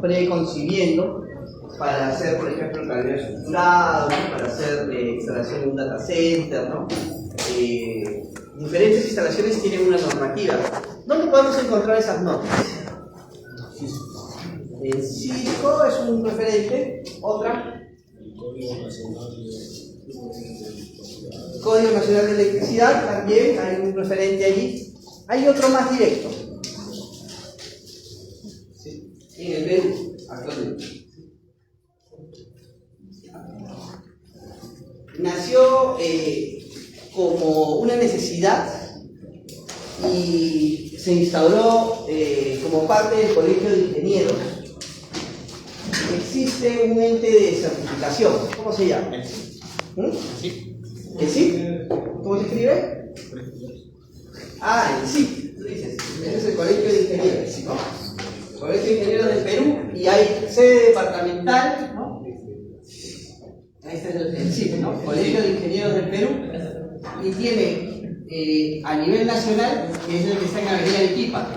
preconcibiendo para hacer, por ejemplo, el cableado estructurado, para hacer instalación de un data center, ¿no? Diferentes instalaciones tienen una normativa. ¿Dónde podemos encontrar esas normas? En Cisco es un referente. Otra. Código Nacional de Electricidad, también hay un referente allí. Hay otro más directo. Sí, en el Perú, actualmente. Nació como una necesidad y se instauró como parte del Colegio de Ingenieros. Existe un ente de certificación. ¿Cómo se llama? ¿El CIP? ¿Cómo se escribe? Ah, el CIP, tú dices. Ese es el Colegio de Ingenieros, ¿no? El Colegio de Ingenieros del Perú, y hay sede departamental, ¿no? Ahí está el CIP, ¿no? Colegio de Ingenieros del Perú, y tiene a nivel nacional, que es el que está en Avenida Arequipa,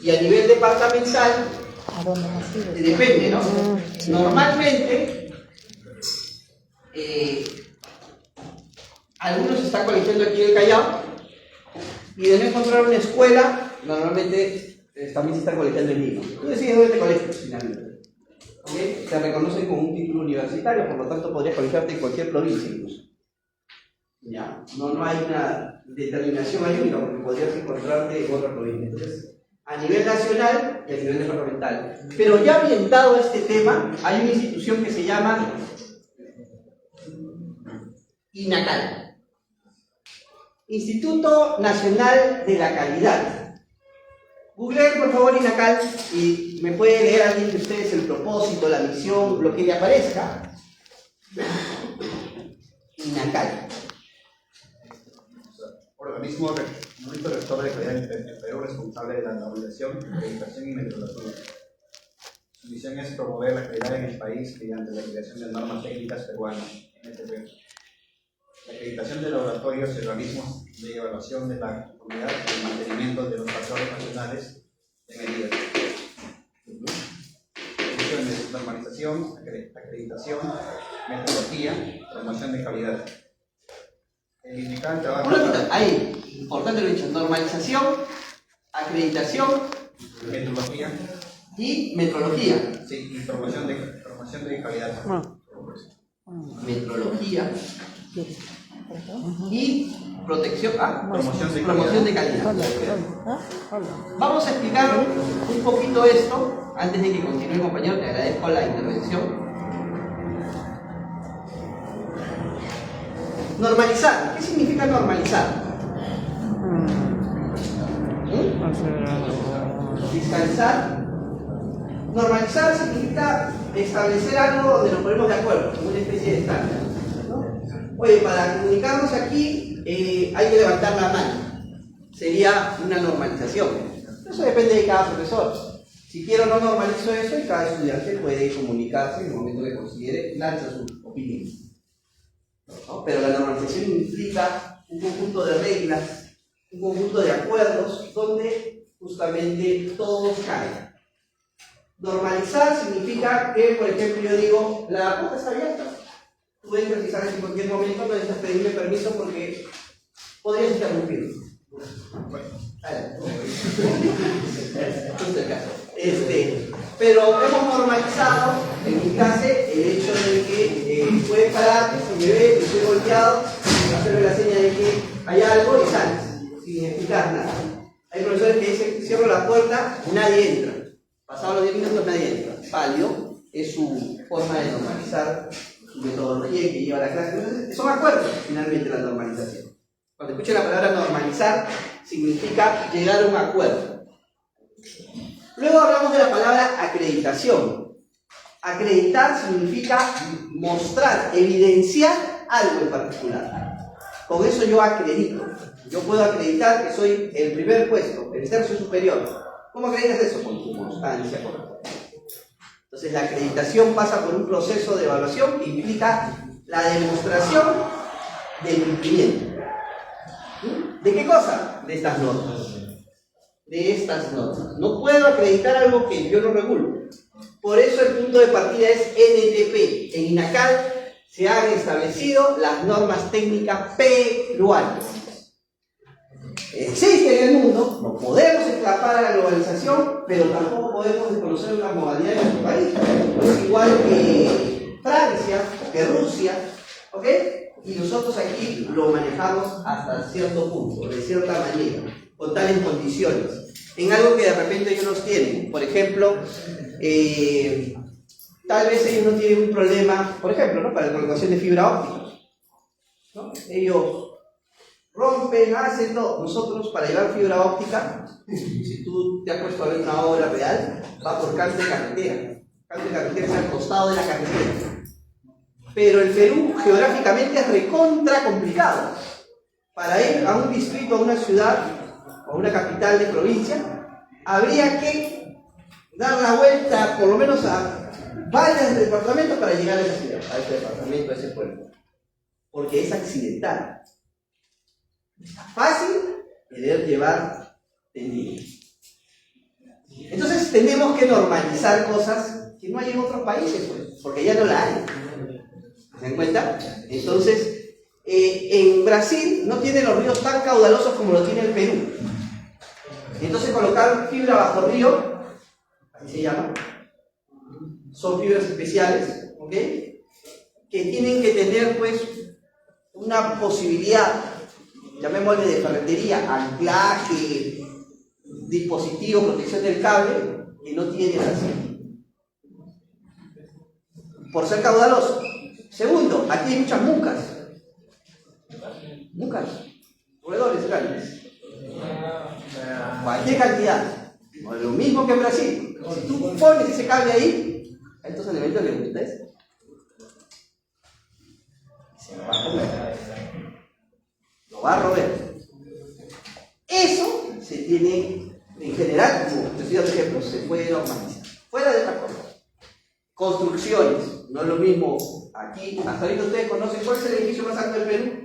y a nivel departamental, depende, ¿no? Normalmente, algunos se están colegiando aquí en el Callao, y de no encontrar una escuela, normalmente también se están colegiando en Lima. Tú decides dónde te colegias finalmente. ¿Okay? Te reconocen con un título universitario, por lo tanto podrías colegiarte en cualquier provincia incluso. ¿Ya? No hay una determinación única porque podrías encontrarte en otra provincia. Entonces, a nivel nacional y a nivel departamental. Pero ya orientado a este tema, hay una institución que se llama INACAL. Instituto Nacional de la Calidad. Googleen por favor INACAL y me puede leer alguien de ustedes el propósito, la misión, lo que le aparezca. INACAL. Organismo rector de calidad en Perú, responsable de la normalización, acreditación y metodología. Su misión es promover la calidad en el país mediante la creación de normas técnicas peruanas, NTP. La acreditación de laboratorios y organismos de evaluación de la comunidad y el mantenimiento de los patrones nacionales de medidas. Funciones: normalización, acreditación, metodología, promoción de calidad. El INACAL trabaja. Ahí, importante lo dicho: normalización, acreditación, metodología y metrología. Sí, y promoción de calidad. Metrología y protección, promoción de calidad. Vamos a explicar un poquito esto antes de que continúe, compañero. Te agradezco la intervención. Normalizar. ¿Qué significa normalizar? Fiscalizar. Normalizar significa establecer algo donde nos ponemos de acuerdo, como una especie de estándar, ¿no? Oye, para comunicarnos aquí hay que levantar la mano. Sería una normalización. Eso depende de cada profesor. Si quiero no normalizo eso y cada estudiante puede comunicarse en el momento que considere, lanza su opinión, ¿no? Pero la normalización implica un conjunto de reglas, un conjunto de acuerdos donde justamente todos caen. Normalizar significa que, por ejemplo, yo digo, la puerta está abierta. Tú entras y sales en cualquier momento, no necesitas pedirme permiso porque podrías interrumpir. Bueno, es el caso. Pero hemos normalizado, en mi clase, el hecho de que puedes pararte, si me ves, estoy golpeado, hacerme la seña de que hay algo y sales, sin explicar nada. Hay profesores que dicen, cierro la puerta, nadie entra. Pasados los 10 minutos nadie entra. Válido, es su forma de normalizar, su metodología que lleva la clase. Entonces, son acuerdos, finalmente, la normalización. Cuando escuchen la palabra normalizar, significa llegar a un acuerdo. Luego hablamos de la palabra acreditación. Acreditar significa mostrar, evidenciar algo en particular. Con eso yo acredito. Yo puedo acreditar que soy el primer puesto, el tercio superior. ¿Cómo acreditas eso? Con tu constancia. Entonces la acreditación pasa por un proceso de evaluación que implica la demostración del cumplimiento. ¿De qué cosa? De estas normas. de estas normas. No puedo acreditar algo que yo no regulo. Por eso el punto de partida es NTP. En INACAD se han establecido las normas técnicas peruanas. Existe en el mundo, no podemos escapar a la globalización, pero tampoco podemos desconocer una modalidad de nuestro país. Es igual que Francia, que Rusia, ¿ok? Y nosotros aquí lo manejamos hasta cierto punto, de cierta manera, con tales condiciones, en algo que de repente ellos no tienen. Por ejemplo, tal vez ellos no tienen un problema, por ejemplo, ¿no? Para la colocación de fibra óptica, ¿no? Ellos rompen, hacen todo. Nosotros, para llevar fibra óptica, si tú te has puesto a ver una obra real, va por canto de carretera. Canto de carretera es al costado de la carretera. Pero el Perú geográficamente es recontra complicado. Para ir a un distrito, a una ciudad, o a una capital de provincia, habría que dar la vuelta por lo menos a varios departamentos para llegar a esa ciudad, a ese departamento, a ese pueblo. Porque es accidental. Es fácil querer llevar tendido. Entonces tenemos que normalizar cosas que no hay en otros países, pues, porque ya no la hay. ¿Se dan cuenta? Entonces, en Brasil no tiene los ríos tan caudalosos como lo tiene el Perú. Entonces colocar fibra bajo río, así se llama, son fibras especiales, ¿ok? Que tienen que tener pues una posibilidad, llamémosle de ferretería, anclaje, dispositivo, protección del cable, que no tiene Brasil. Por ser caudaloso. Segundo, aquí hay muchas mucas. Mucas, roedores grandes. Cualquier cantidad. Lo mismo que en Brasil. Si tú pones ese cable ahí, a estos elementos les gusta eso. Se va a comer. Lo va a roer. Eso se tiene, en general, como te estoy dando ejemplos, se puede normalizar. Fuera de esta cosa. Construcciones, no es lo mismo aquí. Hasta ahorita ustedes conocen cuál es el edificio más alto del Perú.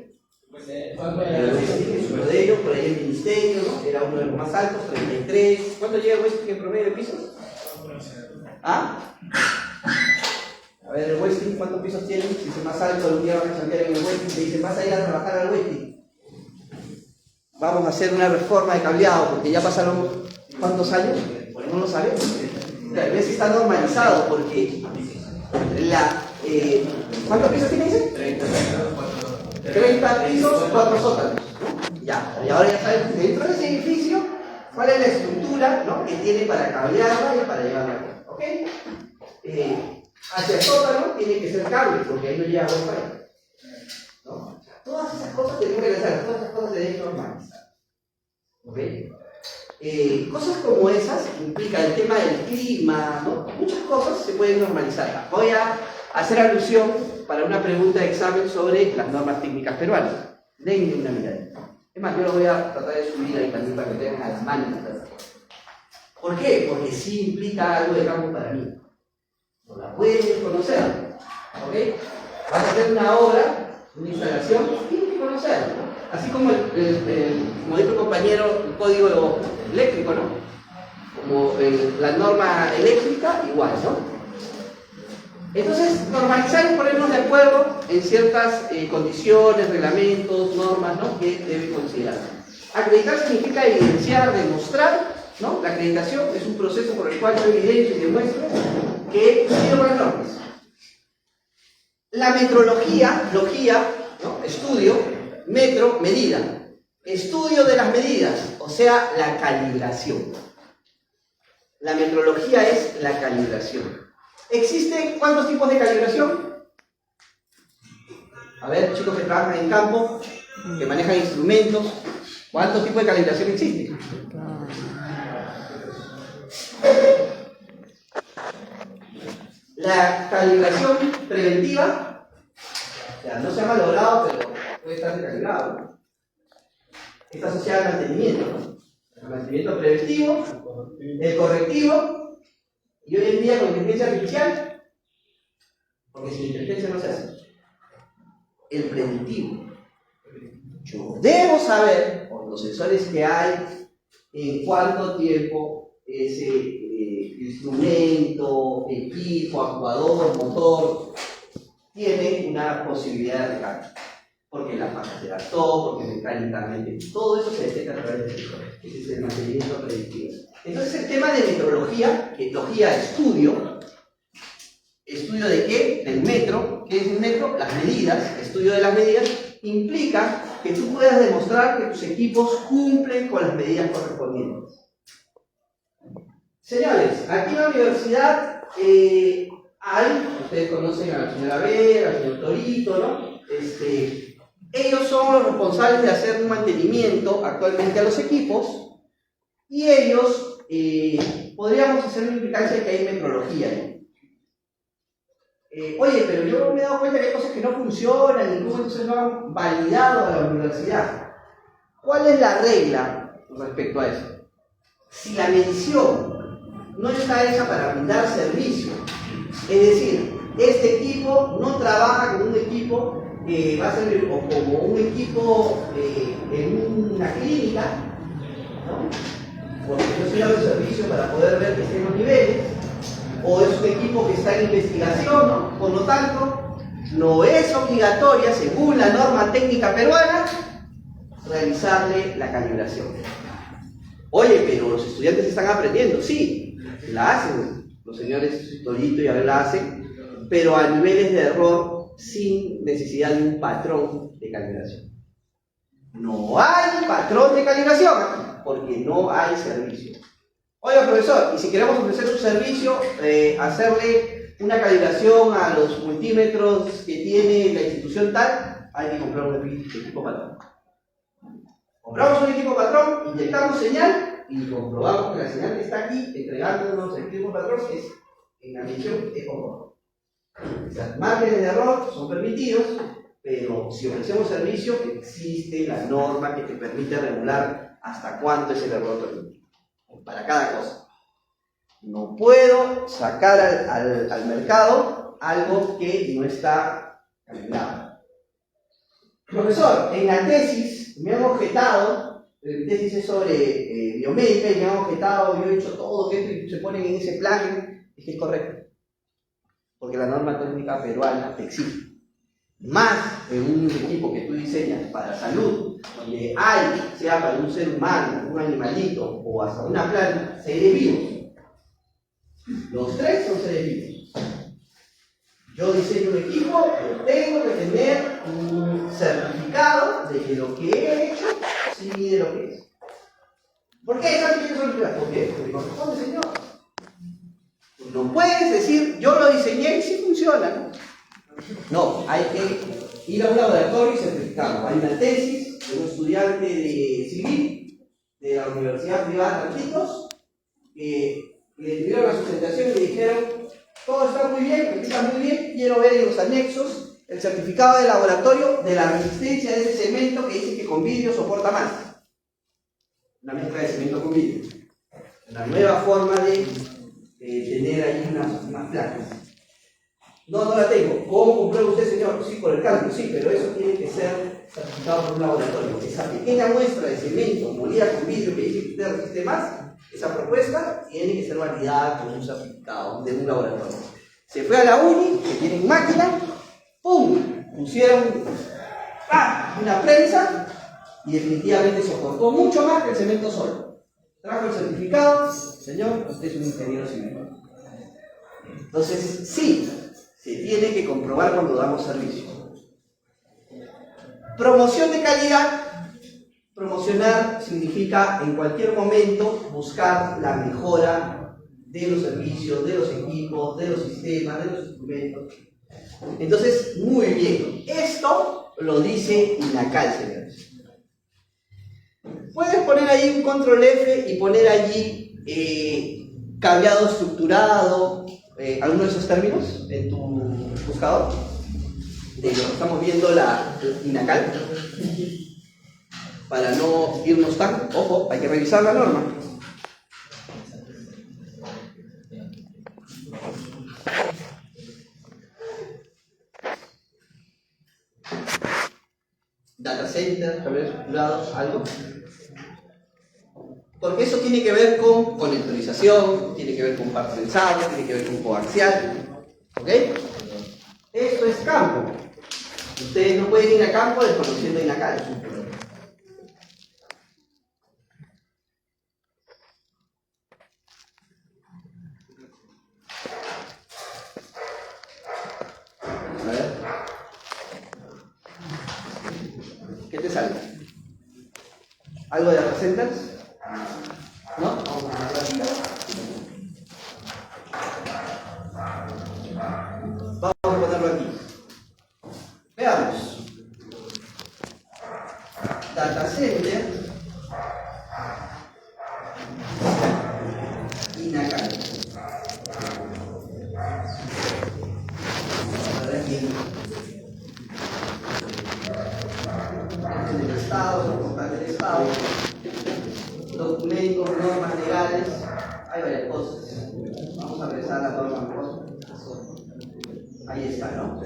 Uno de ellos, por ahí el ministerio, ¿no? Era uno de los más altos, 33. ¿Cuánto llega el Westin en promedio de pisos? ¿Ah? A ver, el Westin, ¿cuántos pisos tiene? Si es el más alto, un día van a cambiar en el Westin, te dicen, vas a ir a trabajar al Westin. Vamos a hacer una reforma de cableado, porque ya pasaron ¿cuántos años? Pues no lo sabemos. Tal vez está normalizado, porque ¿cuántos pisos tiene ese? 30 pisos, 4 sótanos, ¿no? Ya, y ahora ya saben, dentro de ese edificio, cuál es la estructura, ¿no? Que tiene para cablearla y para llevarla, ¿ok? Hacia el sótano tiene que ser cable, porque ahí no llega wifi, ¿no? Todas esas cosas tenemos que hacer, todas esas cosas se deben normalizar, ¿ok? Cosas como esas implican el tema del clima, ¿no? Muchas cosas se pueden normalizar. Voy a hacer alusión para una pregunta de examen sobre las normas técnicas peruanas. Denle una mirada. Es más, yo lo voy a tratar de subir ahí también para que tengan a la mano. ¿Por qué? Porque sí implica algo de campo para mí. No la pueden conocer, ¿ok? Vas a hacer una obra, una instalación, tienes que conocerla, ¿no? Así como como dijo el compañero, el código eléctrico, ¿no? Como la norma eléctrica, igual, ¿no? Entonces, normalizar es ponernos de acuerdo en ciertas condiciones, reglamentos, normas, ¿no? Que deben considerarse. Acreditar significa evidenciar, demostrar, ¿no? La acreditación es un proceso por el cual yo evidencio y demuestro que sigo con las normas. La metrología, ¿no? Estudio, metro, medida. Estudio de las medidas, o sea, la calibración. La metrología es la calibración. ¿Existen cuántos tipos de calibración? A ver, chicos que trabajan en campo, que manejan instrumentos, ¿cuántos tipos de calibración existen? La calibración preventiva, o sea, no se ha valorado, pero puede estar recalibrado, ¿no? Está asociada al mantenimiento, ¿no? El mantenimiento preventivo, el correctivo, y hoy en día con inteligencia artificial, porque sin inteligencia no se hace, el predictivo. Yo debo saber, por los sensores que hay, en cuánto tiempo ese instrumento, equipo, actuador, motor, tiene una posibilidad de recarga. Porque la faja se gastó, porque mecánicamente, todo eso se detecta a través del sensor. Ese es el mantenimiento predictivo. Entonces el tema de metrología, que logía estudio de qué? Del metro. ¿Qué es el metro? Las medidas, estudio de las medidas, implica que tú puedas demostrar que tus equipos cumplen con las medidas correspondientes. Señores, aquí en la universidad ustedes conocen a la señora Vera, al señor Torito, ¿no? Ellos son los responsables de hacer un mantenimiento actualmente a los equipos y ellos podríamos hacer una implicancia de que hay metrología, ¿no? Oye, pero yo me he dado cuenta que hay cosas que no funcionan, incluso entonces no han validado a la universidad. ¿Cuál es la regla respecto a eso? Si la medición no está hecha para brindar servicio, es decir, este equipo no trabaja como un equipo que va a ser o como un equipo en una clínica, ¿no? Porque yo estoy dando servicio para poder ver que estén los niveles, o es un equipo que está en investigación, ¿no? Por lo tanto, no es obligatoria, según la norma técnica peruana, realizarle la calibración. Oye, pero los estudiantes están aprendiendo, sí, la hacen, los señores Torito y Abel la hacen, pero a niveles de error sin necesidad de un patrón de calibración. No hay patrón de calibración porque no hay servicio. Oiga, profesor, y si queremos ofrecer un servicio, hacerle una calibración a los multímetros que tiene la institución tal, hay que comprar un equipo patrón. Compramos un equipo patrón, inyectamos señal y comprobamos que la señal que está aquí entregándonos el equipo patrón es en la medición es comprobable. Los márgenes de error son permitidos, pero si ofrecemos servicio, existe la norma que te permite regular hasta cuánto es el error permitido para cada cosa. No puedo sacar al mercado algo que no está calibrado. Profesor, en la tesis me han objetado, mi tesis es sobre biomédica y me han objetado, yo he hecho todo esto y se ponen en ese plan, es que es correcto. Porque la norma técnica peruana te exige. Más en un equipo que tú diseñas para salud, donde hay, sea para un ser humano, un animalito o hasta una planta, seres vivos. Los tres son seres vivos. Yo diseño un equipo, pero tengo que tener un certificado de que lo que he hecho sí mide lo que es. ¿Por qué esa certificación? ¿Por qué? Porque corresponde, señor. No puedes decir, yo lo diseñé y sí funciona, ¿no? No, hay que ir a un laboratorio y certificarlo. Hay una tesis de un estudiante de civil de la Universidad Privada de Antitos que le dieron la sustentación y le dijeron, todo está muy bien, está muy bien, quiero ver en los anexos el certificado de laboratorio de la resistencia de ese cemento que dice que con vidrio soporta más. Una mezcla de cemento con vidrio. Una nueva forma de tener ahí unas placas. No la tengo. ¿Cómo comprueba usted, señor? Sí, por el cálculo, sí, pero eso tiene que ser certificado por un laboratorio. Esa pequeña muestra de cemento molida con vidrio que dice que usted resiste más, esa propuesta tiene que ser validada con un certificado de un laboratorio. Se fue a la uni, que tienen máquina, ¡pum! Pusieron una prensa y definitivamente soportó mucho más que el cemento solo. Trajo el certificado, señor, usted es un ingeniero civil. Entonces, sí, se tiene que comprobar cuando damos servicio. Promoción de calidad. Promocionar significa en cualquier momento buscar la mejora de los servicios, de los equipos, de los sistemas, de los instrumentos. Entonces, muy bien. Esto lo dice INACAL, señores. Puedes poner ahí un control F y poner allí cableado estructurado, alguno de esos términos en tu buscador. De lo que estamos viendo la INACAL. Para no irnos tan, ojo, hay que revisar la norma. Data center, cableado estructurado, algo. Porque eso tiene que ver con conectorización, tiene que ver con par sensado, tiene que ver con coaxial. ¿Ok? Esto es campo. Ustedes no pueden ir a campo desconociendo INACAL, es un problema. A ver. ¿Qué te sale? ¿Algo de data centers? ¿No? Vamos a ponerlo aquí. Vamos a ponerlo aquí. Veamos. Data center. INACAL. A ver aquí. En el Estado, los portales del Estado, documentos, normas legales, hay varias cosas. Vamos a revisar las normas. Ahí está, ¿no?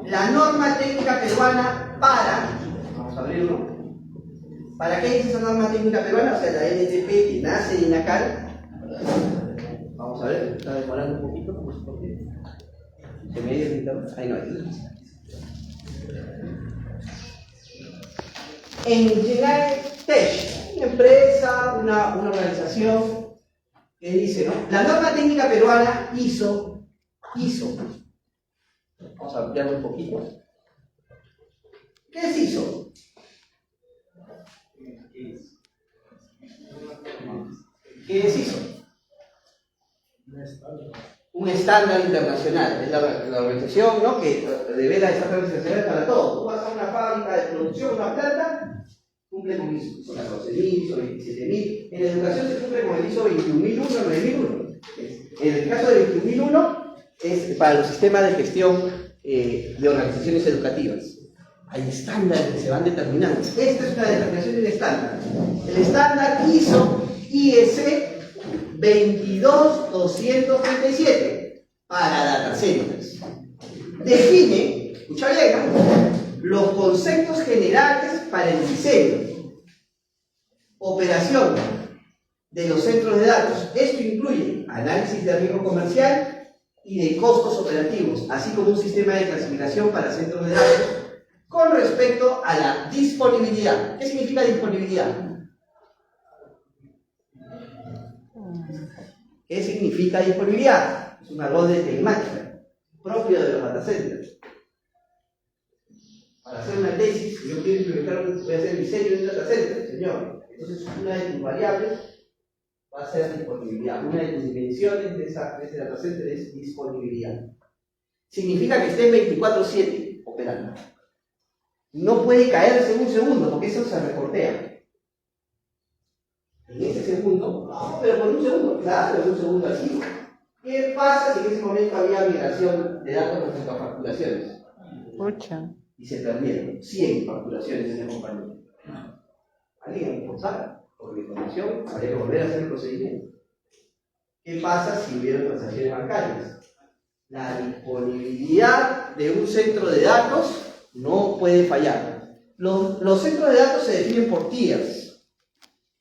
La norma técnica peruana para, vamos a abrirlo. ¿Para qué dice esa norma técnica peruana? O sea, la NTP que nace de INACAL. Vamos a ver, está demorando un poquito, no sé por qué. Se me dio el internet. Ahí no hay. Engineering Tech, una empresa, una organización que dice, ¿no? La norma técnica peruana ISO. Vamos a ampliarlo un poquito. ¿Qué es ISO? ¿Qué es ISO? Un estándar internacional. Es la organización, ¿no?, que revela estándares internacionales para todo. Tú vas a una fábrica de producción, una planta, cumple con ISO. Son 14.000, ISO 27.000. En la educación se cumple con el ISO 21.001, 9.001. En el caso del 21.001 es para los sistemas de gestión de organizaciones educativas. Hay estándares que se van determinando. Esta es una determinación de un estándar. El estándar ISO 22237 para data centers. Define, escucha bien, los conceptos generales para el diseño, operación de los centros de datos. Esto incluye análisis de riesgo comercial y de costos operativos, así como un sistema de clasificación para centros de datos con respecto a la disponibilidad. ¿Qué significa disponibilidad? ¿Qué significa disponibilidad? Es un argot de telemática, propio de los data centers. Para hacer una tesis, si yo quiero implementar, voy a hacer el diseño de un data center, señor. Entonces, una de tus variables va a ser disponibilidad. Una de tus dimensiones de ese data center es disponibilidad. Significa que esté 24/7 operando. No puede caerse un segundo, porque eso se reportea. En ese segundo, no, pero por un segundo, claro, por un segundo así. ¿Qué pasa si en ese momento había migración de datos respecto a facturaciones? Pucha. Y se perdieron 100 facturaciones en esa compañía. Alguien impulsar, porque la información habría que volver a hacer el procedimiento. ¿Qué pasa si hubiera transacciones bancarias? La disponibilidad de un centro de datos no puede fallar. Los centros de datos se definen por tiers.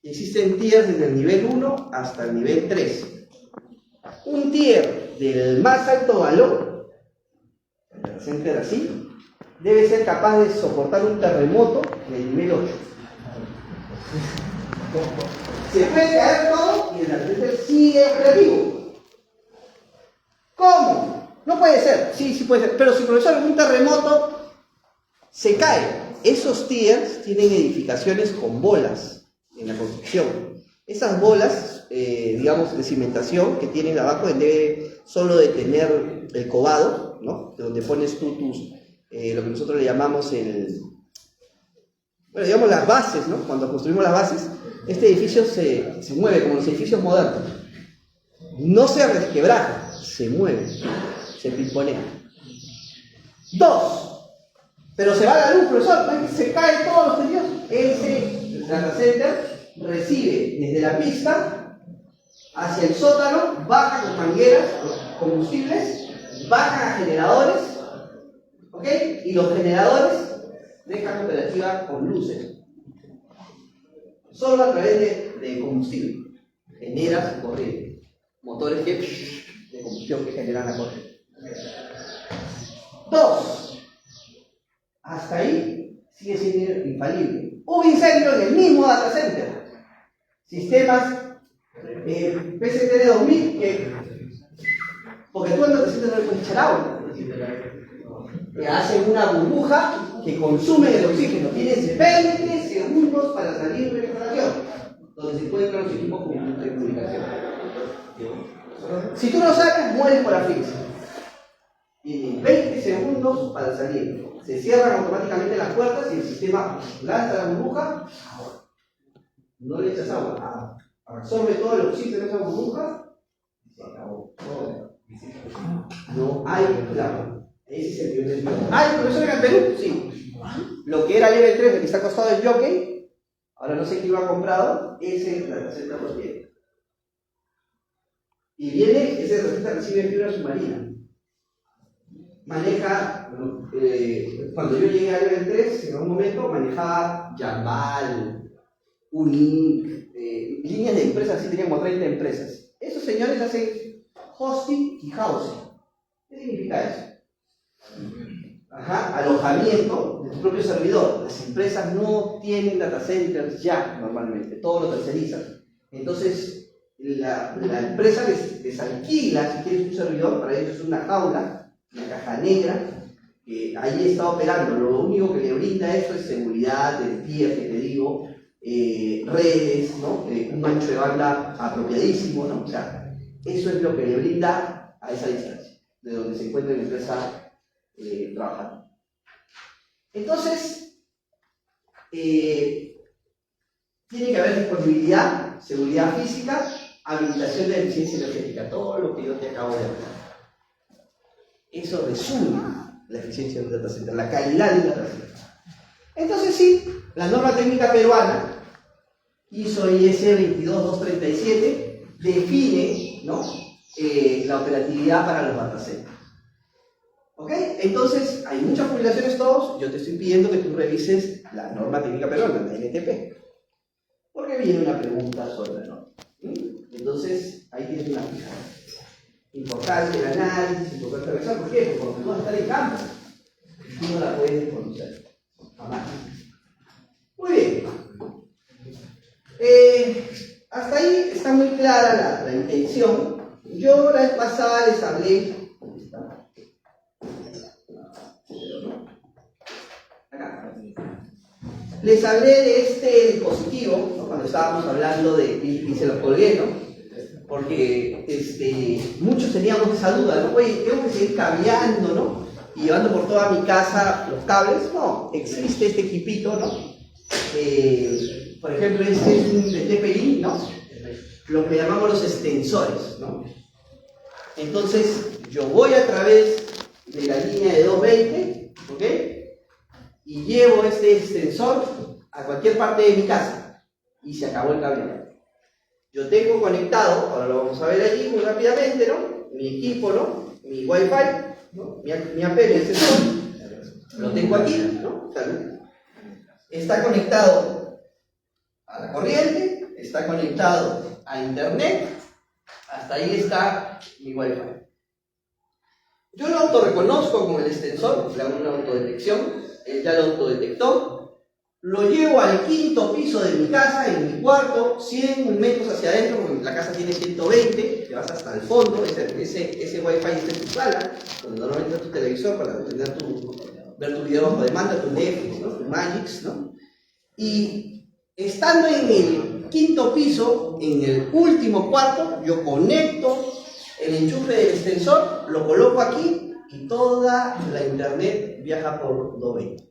Existen tiers desde el nivel 1 hasta el nivel 3. Un tier del más alto valor, el center así, debe ser capaz de soportar un terremoto del nivel 8. Se puede caer todo y el data center sigue operativo. ¿Cómo? No puede ser. Sí puede ser. Pero si, profesor, en un terremoto se cae. Esos tiers tienen edificaciones con bolas en la construcción. Esas bolas, digamos, de cimentación que tienen abajo, debe solo de tener el cobado, ¿no?, donde pones tú tus, lo que nosotros le llamamos digamos las bases, ¿no? Cuando construimos las bases, este edificio se mueve como los edificios modernos. No se resquebraja, se mueve, se pimponea. 2. Pero se va la luz, profesor, se cae todos los tejidos. Ese data center recibe desde la pista hacia el sótano, baja con mangueras, combustibles, bajan a generadores, ¿ok? Y los generadores dejan operativa con luces. Solo a través de de combustible. Genera corriente. Motores de combustión que generan la corriente. 2. Hasta ahí sigue siendo infalible. Hubo incendio en el mismo data center. Sistemas PCTD 2000 que, porque tú en el data center no le puedes echar agua, que hacen una burbuja que consume el oxígeno. Tienes 20 segundos para salir de la instalación, donde se encuentran los equipos de comunicación. Si tú no sales, mueres por asfixia. Tienes 20 segundos para salir. Se cierran automáticamente las puertas y el sistema lanza la burbuja. No le echas agua. Absorbe todo el oxígeno de esa burbuja y se acabó. No hay clavo. Ese es el nivel del jockey. ¿Hay profesor en el Perú? Sí. Lo que era level 3, el que está acostado del jockey, ahora no sé quién lo ha comprado, ese la receta lo tiene. Y viene, ese receta recibe fibra submarina. Maneja, cuando yo llegué a level 3, en un momento manejaba Yamal, Unic, líneas de empresas, así tenían como 30 empresas. Esos señores hacen hosting y housing. ¿Qué significa eso? Alojamiento de tu propio servidor. Las empresas no tienen data centers ya normalmente, todo lo tercerizan. Entonces, la empresa les alquila, si quieres un servidor, para ellos es una jaula, una caja negra, que ahí está operando. Lo único que le brinda eso es seguridad, energía, que te digo, redes, ¿no? Un ancho de banda apropiadísimo, ¿no? O sea, eso es lo que le brinda a esa distancia, de donde se encuentra la empresa trabajando. Entonces, tiene que haber disponibilidad, seguridad física, habilitación de eficiencia energética, todo lo que yo te acabo de hablar. Eso resume la eficiencia del data center, la calidad del data center. Entonces sí, la norma técnica peruana, ISO IS 22237, define, ¿no? La operatividad para los data centers. ¿Ok? Entonces, hay muchas publicaciones todos, yo te estoy pidiendo que tú revises la norma técnica peruana, la NTP. Porque viene una pregunta sobre la norma. Entonces, ahí tienes una fija. Importante el análisis, importante revisar. ¿Por qué? Porque tú vas a estar en campo. Y tú no la puedes conocer. Jamás. Muy bien. Hasta ahí está muy clara la intención. Yo la vez pasada les hablé. Acá. Les hablé de este dispositivo, ¿no? Cuando estábamos hablando de, y se los colgué, ¿no? Porque muchos teníamos esa duda, ¿no? Oye, tengo que seguir cableando, ¿no? Y llevando por toda mi casa los cables. No, existe este equipito, ¿no? Por ejemplo, este es un de TPI, ¿no? Lo que llamamos los extensores, ¿no? Entonces, yo voy a través de la línea de 220, ¿ok? Y llevo este extensor a cualquier parte de mi casa y se acabó el cableado. Yo tengo conectado, ahora lo vamos a ver allí muy rápidamente, ¿no? Mi equipo, ¿no? Mi Wi-Fi, ¿no? Mi AP, mi extensor, lo tengo aquí, ¿no? O sea, está conectado a la corriente, está conectado a internet, hasta ahí está mi Wi-Fi. Yo lo autorreconozco con el extensor, le hago una autodetección, él ya lo autodetectó, lo llevo al quinto piso de mi casa, en mi cuarto, 100 metros hacia adentro, porque la casa tiene 120, te vas hasta el fondo, ese Wi-Fi está en tu sala, donde normalmente está tu televisor para ver tu video bajo demanda, tu Netflix, ¿no? Tu Magix, ¿no? Y estando en el quinto piso, en el último cuarto, yo conecto el enchufe del extensor, lo coloco aquí y toda la internet viaja por 220.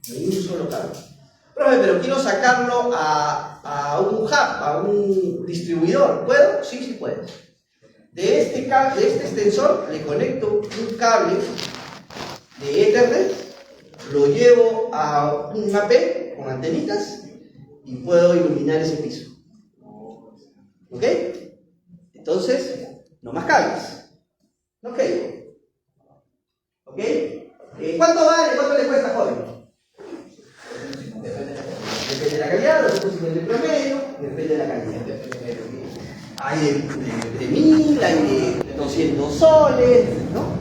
Ni un solo cable. Profe, pero quiero sacarlo a un hub, a un distribuidor. ¿Puedo? Sí, sí puedes. De este extensor le conecto un cable de Ethernet, lo llevo a un AP con antenitas y puedo iluminar ese piso. ¿Ok? Entonces, no más cables. ¿Ok? ¿Ok? ¿Cuánto vale? ¿Cuánto le cuesta, joven? Depende de la calidad, los costos del promedio. depende de la calidad. Hay de 1000, hay de 200 soles, ¿no?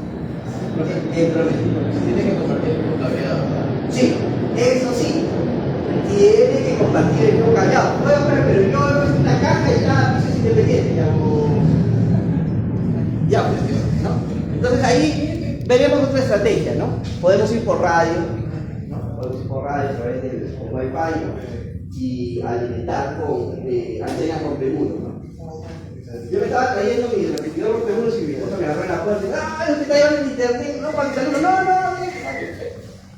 En promedio. Tiene que compartir el mismo cableado. Sí, eso sí. Tiene que compartir el mismo cableado. Bueno, pero yo he puesto una caja y ya piso es independiente. Ya, pues, ¿no? Entonces ahí veremos otra estrategia, ¿no? Podemos ir por radio, ¿no? Podemos ir por radio a través del Wi-Fi, ¿no? Y alimentar con antenas con PEMURO, ¿no? Yo me estaba trayendo mi repetidor con PEMURO y mi esposa me agarró en la puerta y ¡ah! ¿Usted está llevando el internet? No, para mi saludo, no.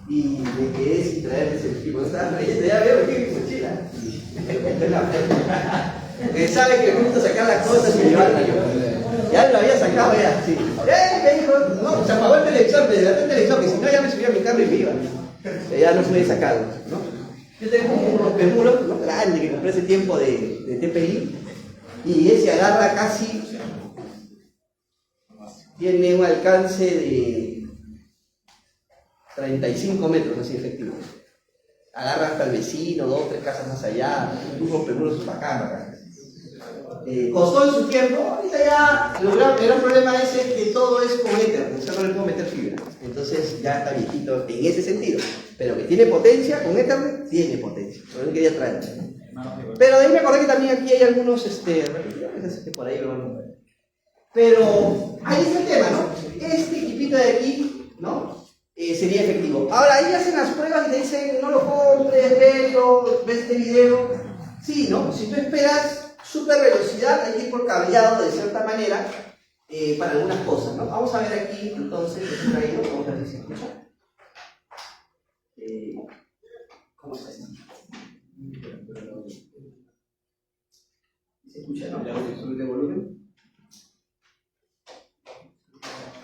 Y me quedé sin traer ese equipo. No estaba trayendo, ya veo que mi mochila. Sabe que me gusta sacar las cosas y llevarlas. Ya lo había sacado ya, sí. Me dijo, no, se apagó el televisor, me levantó el televisor, que si no ya me subía a mi carro y me iba. Ya no pude sacarlo, ¿no? Yo tengo unos PEMUROS, ¿no? Grande, que compré hace tiempo de TPI, y ese agarra casi, tiene un alcance de 35 metros, así efectivo. Agarra hasta el vecino, 2 o 3 casas más allá, unos PEMUROS bacán. Costó en su tiempo, ahorita ya el gran problema es que todo es con Ethernet, o sea, no le puedo meter fibra. Entonces ya está viejito en ese sentido. Pero que tiene potencia, con Ethernet tiene potencia. Por eso quería traerlo. Pero de ahí me acordé que también aquí hay algunos repetidores, así que por ahí lo vamos a ver. Pero ahí está el tema, ¿no? Este equipito de aquí, ¿no? Sería efectivo. Ahora ahí hacen las pruebas y te dicen, no lo compres, velo, ve este video. Sí, ¿no? Si tú esperas super velocidad, hay que ir por cableado de cierta manera para algunas cosas, ¿no? Vamos a ver aquí, entonces, el traído, vamos a ver si se escucha. ¿Cómo está esto? ¿Se escucha, no? Le hago que subir de volumen.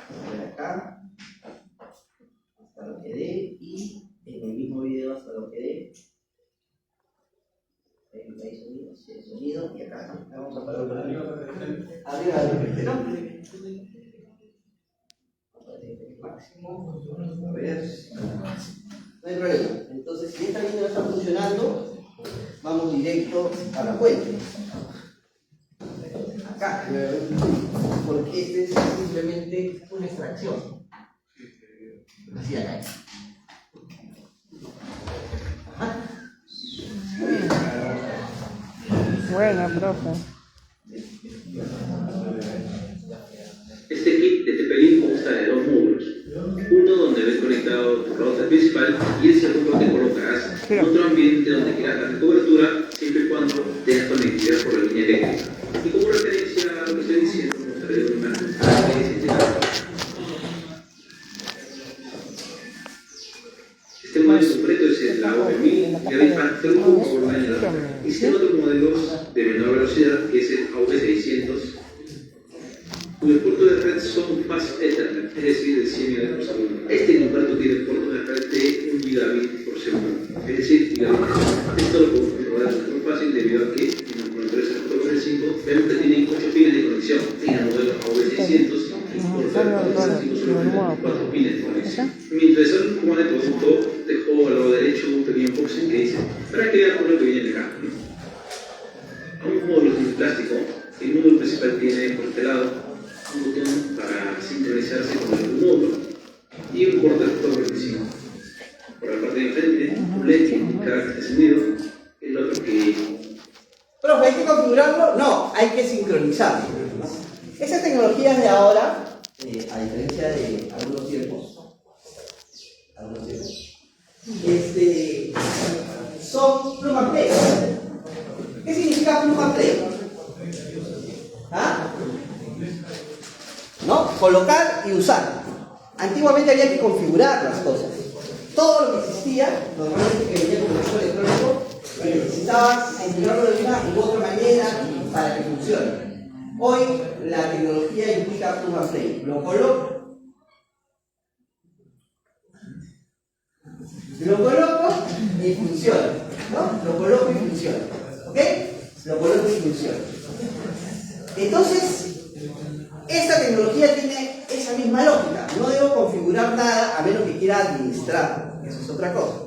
Voy acá, hasta lo que dé, y en el mismo video hasta lo que dé. Hay sonido, sí, hay sonido, y acá vamos a parar por arriba de repente, ¿no? Máximo, a ver, no hay problema. Entonces, si esta línea no está funcionando, vamos directo a la fuente. Acá, porque este es simplemente una extracción. Así acá. Buena, profe. Este kit de TP-Link consta de 2 módulos. Uno donde ves conectado tu router principal y el segundo te colocarás en otro ambiente donde quieras dar cobertura siempre y cuando tengas conectividad por la línea eléctrica. Y como referencia a lo que estoy diciendo, mostraré una imagen. Este modelo concreto es la AV1000 que va por mañana. Existen otros modelos de menor velocidad que es el AV600, cuyos puertos de red son Fast Ethernet, es decir, de 100 megabits por segundo. Este injerto tiene puertos de red de 1 gigabit por segundo, es decir, gigabit. Esto lo podemos comprobar muy fácil debido a que en los monitores AV5 vemos que tienen 8 pines de conexión. En el modelo AV600 solo 4 pines de conexión. Mientras el comando de producto dejó al lado derecho un pequeño boxing que dice para que vean lo que viene acá. A un módulo de plástico, el módulo principal tiene por este lado un botón para sincronizarse con el módulo y un portafolio 25. Por la parte de enfrente, un LED que indica encendido, el otro que... Profe, ¿hay que configurarlo? No, hay que sincronizarlo. Esas tecnologías de ahora, a diferencia de algunos tiempos, son plug and play. ¿Qué significa plug and play? ¿Ah? ¿No? Colocar y usar. Antiguamente había que configurar las cosas. Todo lo que existía, normalmente que venía como equipo electrónico, necesitabas configurarlo de una u otra manera para que funcione. Hoy la tecnología implica plug and play. Lo coloco y funciona, ¿no? Lo coloco y funciona, ¿ok? Lo coloco y funciona. Entonces, esta tecnología tiene esa misma lógica. No debo configurar nada a menos que quiera administrar, eso es otra cosa.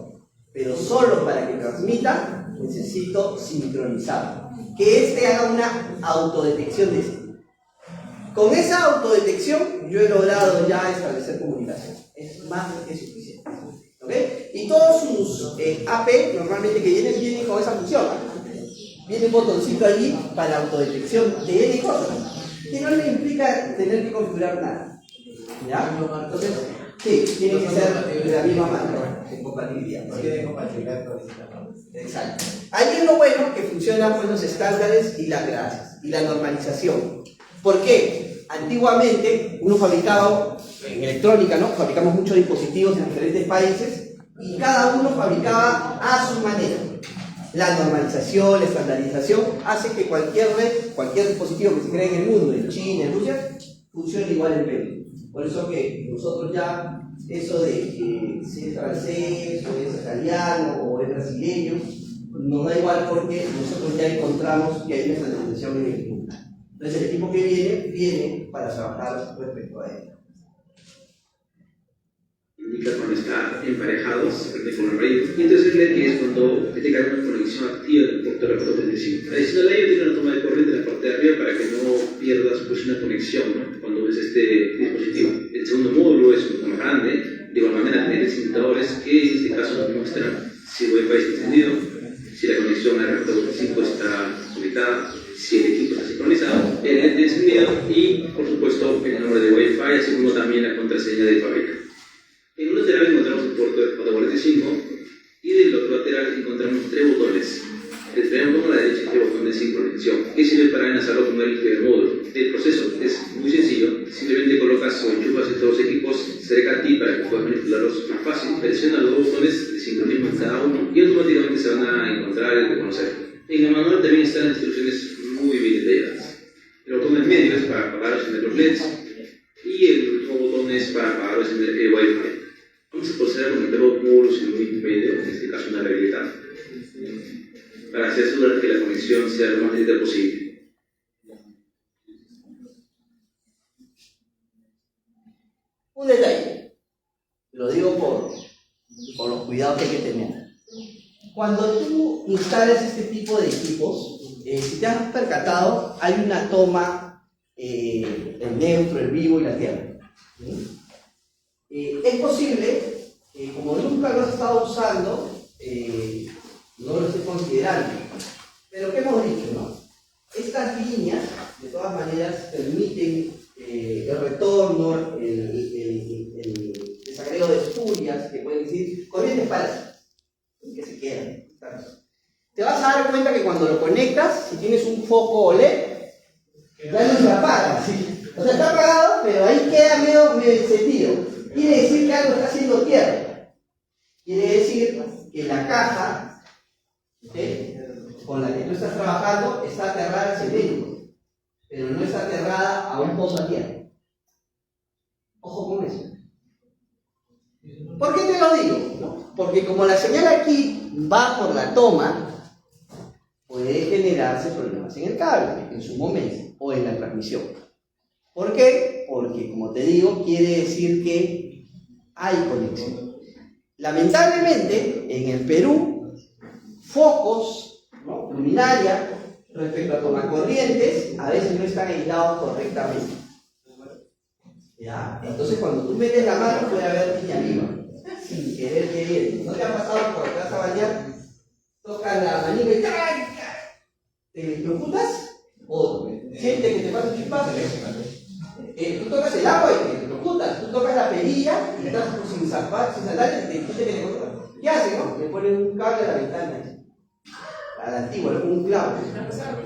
Pero solo para que transmita, necesito sincronizarlo. Que este haga una autodetección de este. Con esa autodetección yo he logrado ya establecer comunicación. Es más que suficiente. ¿Ok? Y todos sus AP normalmente que vienen con esa función. Viene un botoncito allí para autodetección de N cosas. Que no le implica tener que configurar nada. ¿Ya? Entonces, sí, tiene que ser de la misma manera, en compatibilidad. Tiene compatibilidad con esta. Exacto. Ahí es lo bueno que funcionan pues, los estándares y las clases y la normalización. ¿Por qué? Antiguamente uno fabricaba en electrónica, ¿no? Fabricamos muchos dispositivos en diferentes países y cada uno fabricaba a su manera. La normalización, la estandarización hace que cualquier red, cualquier dispositivo que se cree en el mundo, en China, en Rusia, funcione igual en Perú. Por eso que nosotros ya, eso de que si es francés, o es italiano, o es brasileño, nos da igual porque nosotros ya encontramos que hay una estandarización en el mundo. Entonces el equipo que viene para trabajar respecto a ello. Indica cuando está emparejados frente con el rey. Y entonces el LED es cuando detecta una conexión activa del puerto de la 435. Adicional a ello tiene una toma de corriente en la parte de arriba para que no pierdas pues, una conexión, ¿no? Cuando ves este dispositivo. El segundo módulo es un poco más grande. De igual manera tiene limitadores que en este caso nos muestran si el Wi-Fi está encendido, si la conexión a R445 está conectada, si el equipo está sincronizado, el LED encendido y por supuesto el nombre de Wi-Fi, así como también la contraseña de fábrica. En un lateral encontramos un puerto de 445 y del otro lateral encontramos tres botones. El primer botón a la derecha es el botón de sincronización, que sirve para enlazarlo con el primer módulo. El proceso es muy sencillo, simplemente colocas o enchufas estos dos equipos cerca a ti para que puedas manipularlos más fácil. Presiona los dos botones de sincronismo en cada uno y automáticamente se van a encontrar y reconocer. En el manual también están las instrucciones muy bien detalladas. El botón en medio es para apagar o encender los LEDs y el último botón es para apagar o encender el Wi-Fi. Vamos a proceder a conectar los módulos en un mismo medio, en este caso una regleta, para asegurar que la conexión sea lo más directa posible. Un detalle, lo digo por los cuidados que hay que tener. Cuando tú instalas este tipo de equipos, si te has percatado, hay una toma, el neutro, el vivo y la tierra. ¿Sí? Es posible que como nunca lo has estado usando, no lo estés considerando. Pero ¿qué hemos dicho, no? Estas líneas, de todas maneras, permiten el retorno, el desagrego de espurias, que pueden decir corrientes falsas, que se quedan. Te vas a dar cuenta que cuando lo conectas, si tienes un foco OLED, ya no se apaga, ¿sí? O sea, está apagado, pero ahí queda medio encendido. Quiere decir que algo está haciendo tierra. Quiere decir que la caja, ¿sí?, con la que tú estás trabajando está aterrada al cemento, pero no está aterrada a un pozo a tierra. Ojo con eso. ¿Por qué te lo digo? Porque como la señal aquí va por la toma, puede generarse problemas en el cable, en su momento, o en la transmisión. ¿Por qué? Porque, como te digo, quiere decir que hay conexión. Lamentablemente, en el Perú, focos, ¿no?, luminaria, respecto a tomacorrientes, a veces no están aislados correctamente. ¿Ya? Entonces, cuando tú metes la mano, puede haber línea viva, sin querer querer. ¿No te ha pasado cuando te vas a bañar? Tocas la manija y ¿te electrocutas? ¿O sientes que te pasa un chispazo? Tú tocas el agua y te electrocutas. Tú tocas la perilla y estás sin zapatos, sin sandalias y te sientes que te electrocutas. ¿Qué hacen, no? Le ponen un cable a la ventana. A la antigua, le ponen un clavo.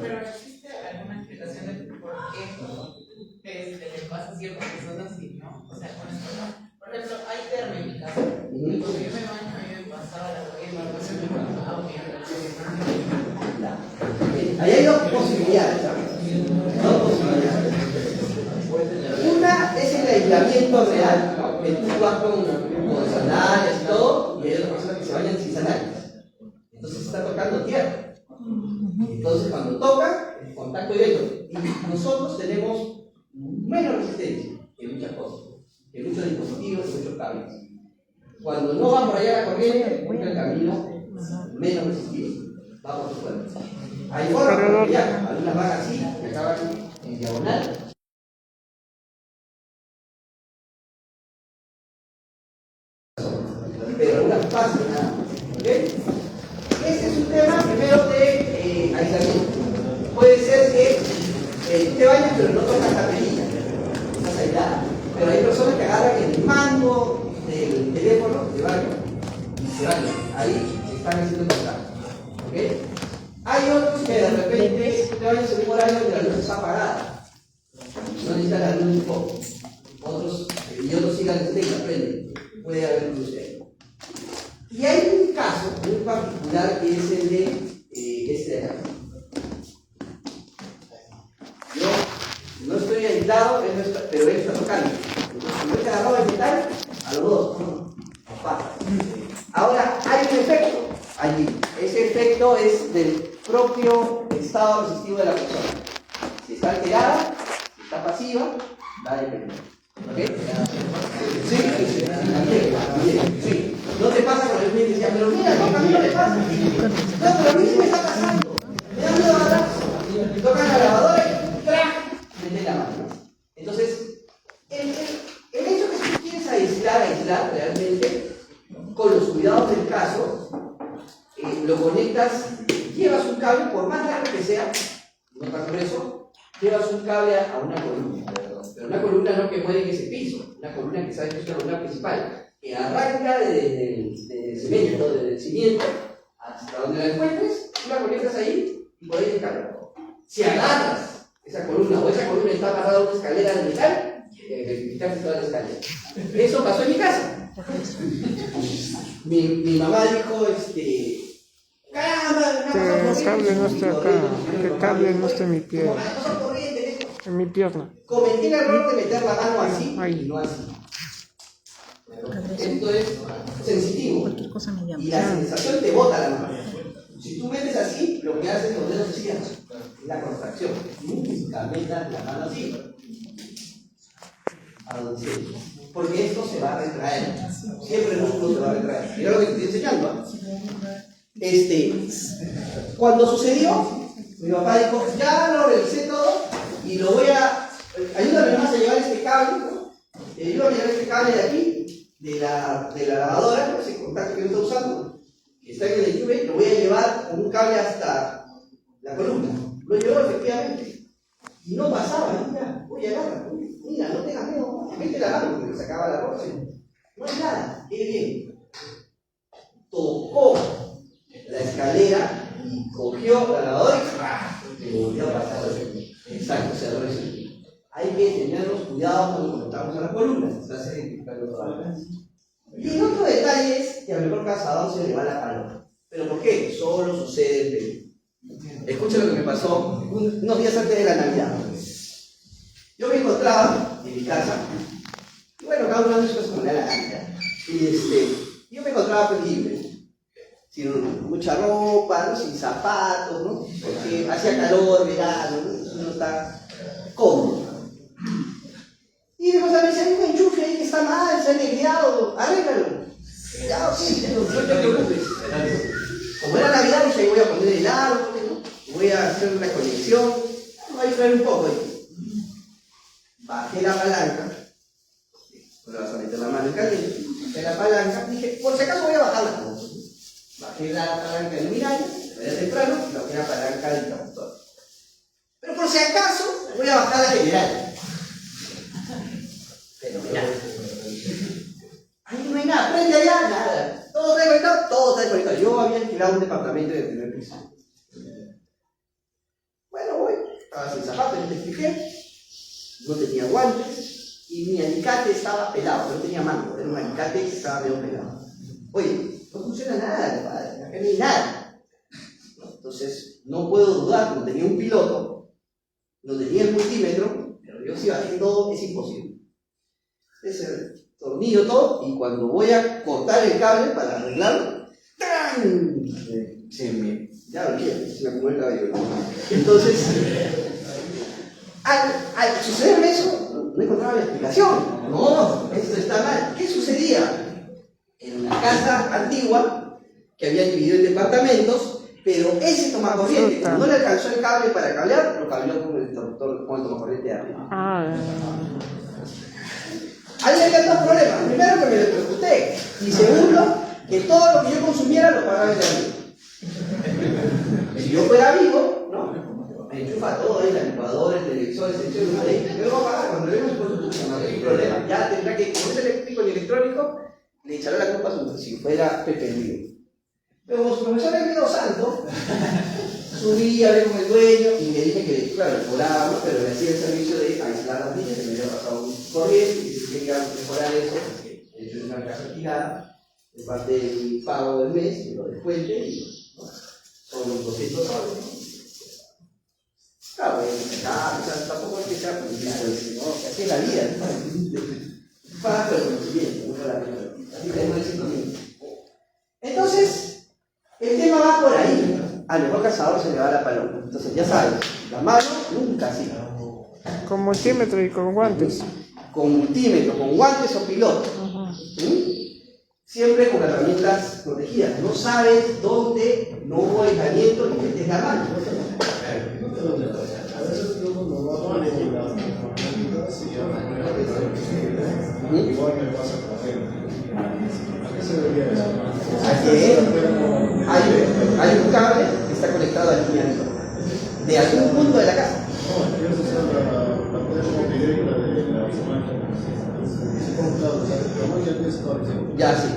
Pero existe alguna explicación de por qué le pasa a ciertas personas y no. O sea, con esto no. Por ejemplo, hay térmicas. Y cuando yo me baño, a mí me pasaba la corriente, no se me pasaba, Ahí hay dos posibilidades, ¿sabes? Dos posibilidades. Una es el aislamiento real, ¿no? Que tú vas con sandalias y todo, y hay otras personas que se bañan sin sandalias. Entonces se está tocando tierra. Entonces cuando toca, el contacto directo. Y nosotros tenemos menos resistencia que muchas cosas, que muchos dispositivos, que muchos cables. Cuando no va por allá la corriente, busca el camino menos resistivo. Va va por su cuenta. Hay formas que viajan, algunas van así y acaban en diagonal. Pero algunas pasan nada más. ¿Ok? Este es un tema primero de aislamiento. Puede ser que te bañas pero no tocas la perilla. Estás aislada. Pero hay personas que agarran el mando del teléfono de baño y se bañan. Ahí se están haciendo contacto. ¿Ok? Hay otros que de repente te bañas en un horario donde la luz está apagada. No necesitan la luz un poco. Otros sí la necesitan, prenden. Puede haber luz ahí. Y hay un caso muy particular que es el de este de acá. Yo no estoy aislado, pero él está tocando. Entonces, si yo te agarro el metal, a los dos, ¿no? Pasa. Ahora, hay un efecto allí. Ese efecto es del propio estado resistivo de la persona. Si está alterada, si está pasiva, va a depender. ¿Ok? Sí. No te pasa con el cliente, decía, pero mira, no, a mí no me pasa. No, pero a mí sí me está pasando. Me da miedo agarrar. Tocan la lavadora y ¡trac! Meten la mano. Entonces, el hecho que tú quieres aislar realmente, con los cuidados del caso, lo conectas, llevas un cable, por más largo que sea, no tan grueso, llevas un cable a una columna. Pero una columna no que muere en ese piso, una columna que sabes que es una columna principal, que arranca desde el cimiento hasta donde la encuentres, tú la conectas ahí y por ahí te carga. Si agarras esa columna o esa columna está amarrada a una escalera de metal, verificaste toda la escalera. Eso pasó en mi casa. Mi mamá dijo, caramba, el cable no está acá, el cable no está en mi pie, en mi pierna. Cometí el error de meter la mano así y no así. Esto es sensitivo y la sensación te bota la mano. Si tú metes así, lo que haces los dedos se cierran, es la contracción. Nunca metas la mano así. A donde sea. Porque esto se va a retraer. Siempre el músculo se va a retraer. Mira lo que te estoy enseñando. Cuando sucedió, mi papá dijo, ya lo revisé todo y lo voy a... Ayúdame nomás a llevar este cable, ¿no? Ayúdame a llevar este cable de aquí, de la lavadora, ese contacto que yo estoy usando, que está en el YouTube, lo voy a llevar con un cable hasta la columna. Lo llevó efectivamente. Y no pasaba, mira, voy a agarrar, mira, no tengas miedo, mete la mano, porque se acaba la ropa. No hay nada, qué bien. Tocó la escalera y cogió la lavadora y volvió a pasar. Exacto, se resolvió. Hay que tener los cuidados cuando conectamos a las columnas. Y el otro detalle es que a lo mejor Cazadón se le va la paloma. ¿Pero por qué? Solo sucede en Perú. Escucha lo que me pasó unos días antes de la Navidad. Yo me encontraba en mi casa, y bueno, cada uno de sus cosas la gana. Y yo me encontraba pues libre, sin mucha ropa, ¿no? Sin zapatos, ¿no? Porque hacía calor, verano, ¿no? Uno está cómodo. Y después a veces hay un enchufe ahí que está mal, se ha negriado, arréglalo. Ya, ok, no te preocupes. Como era Navidad, dije, voy a poner el árbol, ¿no? Voy a hacer una conexión, voy a distraer un poco ahí. Bajé la palanca, ahora vas a meter la mano en caliente, bajé la palanca, dije, por si acaso voy a bajarla. Bajé la palanca del miralla, era temprano, y bajé la palanca del interruptor. Pero por si acaso, voy a bajar la general. Pero mira, ahí no hay nada, prende allá, nada. Todo está desconectado, todo está desconectado. Yo había alquilado un departamento de primer piso. Bueno, voy, estaba sin zapatos, no te expliqué. No tenía guantes y mi alicate estaba pelado, no tenía mango, era un alicate que estaba medio pelado. Oye, no funciona nada, compadre, acá no hay nada. Entonces, no puedo dudar, no tenía un piloto, no tenía el multímetro, pero yo si bajé todo, es imposible. Es el tornillo todo, y cuando voy a cortar el cable para arreglarlo, ¡tran! Ya olvidé, se me acumuló el cabello. Entonces, al sucederme eso, no encontraba la explicación. No, esto está mal. ¿Qué sucedía? En una casa antigua, que había dividido en departamentos, Pero ese tomacorriente, como no le alcanzó el cable para cablear, lo cableó con el interruptor, con el tomacorriente de arriba. Ahí había dos problemas. Primero, que me lo pregunté. Y segundo, que todo lo que yo consumiera lo pagaba el amigo. Si yo fuera vivo, ¿no? Me enchufa todo ahí, la licuadora, el televisor, el sensor, yo lo voy a pagar. Cuando le no hay problema. Ya tendrá que, como es eléctrico y electrónico, le echará la culpa a si fuera Pepe Vivo. Pero como su profesor es medio santo, subí, hablé con el dueño y me dije que, claro, le cobraba, ¿no? Pero le hacía el servicio de aislar las líneas, que me había pasado un corriente y si quería mejorar eso, porque he hecho una casa alquilada, de parte del pago del mes, me lo descuente y ¿no? Son los 200 soles, ¿no? Claro, tampoco es que sea publicidad, ¿no? Que así es la vida, ¿no? Paga por el conocimiento, no por la vida. Así tenemos el sentimiento. Entonces, el tema va por ahí. Al mejor cazador se le va la paloma. Entonces, ya sabes, la mano nunca así. Con multímetro y con guantes. Con multímetro, con guantes o piloto. Siempre con herramientas protegidas. No sabes dónde no hubo aislamiento ni metes la mano. Hay un cable que está conectado a la línea de algún punto de la casa. Ya, sí.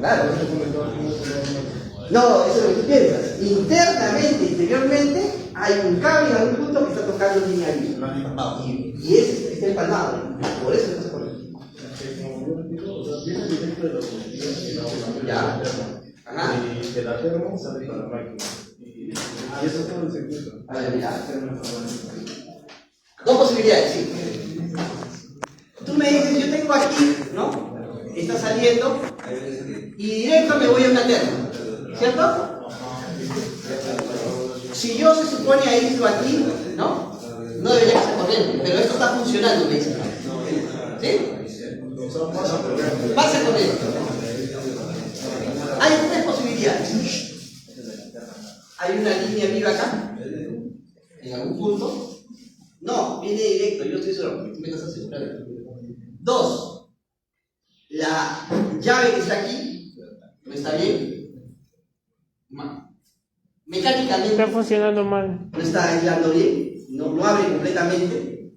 Claro. No, eso es lo que tú piensas. Internamente, interiormente, hay un cable en algún punto que está tocando línea viva. Y ese está empalmado. Por eso no se conecta. Ya. Ajá. Y de la termo sale para la máquina. Y eso es todo el circuito. A ver, mira. Dos posibilidades, sí. Tú me dices, yo tengo aquí, ¿no? Está saliendo y directo me voy a una termo, ¿cierto? Si yo se supone aíslo aquí, ¿no? No debería ser corriente, pero esto está funcionando, me dicen. ¿Sí? Pasa corriente. Hay tres posibilidades. Hay una línea viva acá, en algún punto. No, viene directo, yo estoy seguro, tú me estás asegurando. Dos, la llave que está aquí no está bien. Mecánicamente Está funcionando mal. no está aislando bien, no abre completamente.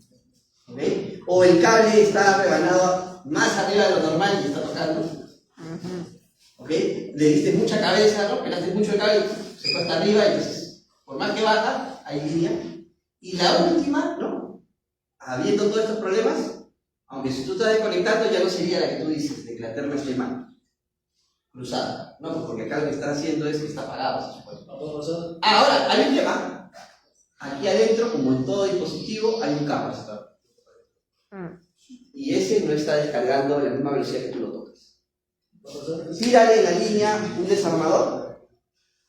¿Okay? O el cable está rebanado más arriba de lo normal y está tocando. ¿Okay? Le diste mucha cabeza, ¿no? Pelaste mucho el cable, se fue hasta arriba y entonces, por más que baja, hay línea. Y la última, ¿no? Habiendo todos estos problemas, aunque si tú estás desconectando ya no sería la que tú dices, de que la terma esté mal, cruzada. No, pues porque acá lo que está haciendo es que está apagado, se supone. Ahora, hay un tema. Aquí adentro, como en todo dispositivo, hay un capacitor. Y ese no está descargando a la misma velocidad que tú lo tocas. Tírale en la línea un desarmador,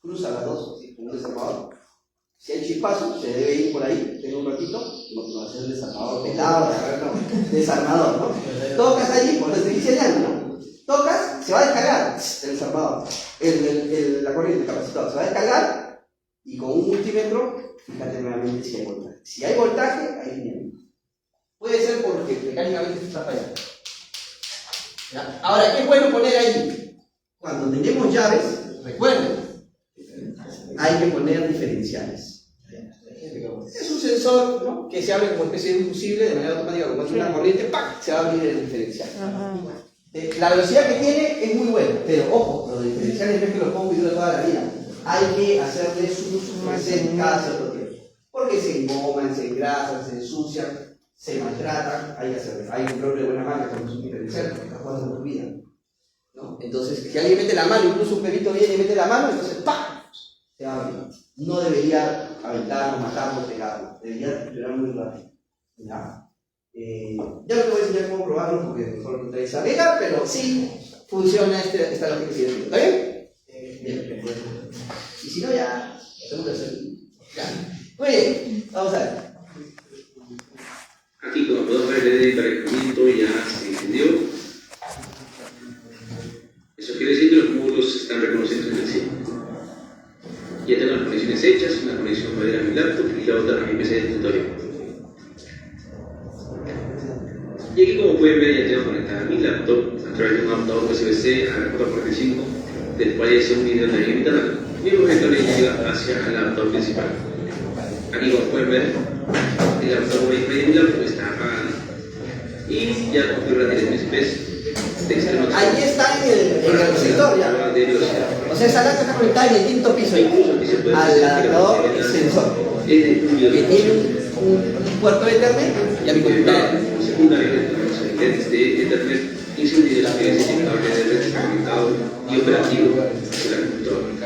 cruza las dos, ¿sí? Con un desarmador. Si hay chispazo, se debe ir por ahí, tengo un ratito, no va a ser desarmador pelado, no, desarmador, ¿no? Tocas allí, por lo que estoy enseñando, ¿no? Tocas, se va a descargar el desarmador, la corriente, el capacitor, se va a descargar y con un multímetro, fíjate nuevamente si hay voltaje. Si hay voltaje, hay línea. Puede ser porque mecánicamente está fallando. ¿Ya? Ahora, ¿qué es bueno poner ahí? Cuando tenemos llaves, recuerden, hay que poner diferenciales. Es un sensor, ¿no? Que se abre como especie de un fusible de manera automática, como es una corriente, ¡pac! Se va a abrir el diferencial. La velocidad que tiene es muy buena, pero ojo, los diferenciales no es que los pongo y dura toda la vida. Hay que hacerle su frecuencia cada cierto tiempo. Porque se engoman, se engrasan, se ensucian, se maltratan, hay que hacerlo. Hay un problema de buena marca con un diferencial porque está jugando con tu vida, ¿no? Entonces, si alguien mete la mano, incluso un perrito viene y mete la mano, entonces ¡pam! Se abre. No debería aventarlo, matarlo, pegarlo. Debería funcionar muy rápido. ¿Ya? Ya no te voy a enseñar cómo probarlo porque mejor no te vais a pegar, pero sí funciona esta lógica que estoy diciendo. ¿Está bien? Bien. Y si no, ya hacemos el segundo. Muy bien, vamos a ver. Aquí, como podemos ver, el emparejamiento ya se encendió. laptop y la otra a mi PC de escritorio. Y aquí, como pueden ver, ya tengo conectada mi laptop a través de un adaptador USB-C a la 445, del cual ya hice un video de mi internet. Mi proyector llega hacia el adaptador principal. Aquí, como pueden ver, el adaptador Wi-Fi de mi laptop está apagado. Y ya configura direcciones IP de extremo. Ahí está en el receptor ya. De velocidad. O sea, esa lata está conectada en el quinto piso incluso al adaptador sensor Es de un video que tiene un puerto de Ethernet y a mi computadora. secundaria de Ethernet y sin dirección que es el cable de red conectado y operativo de la computadora.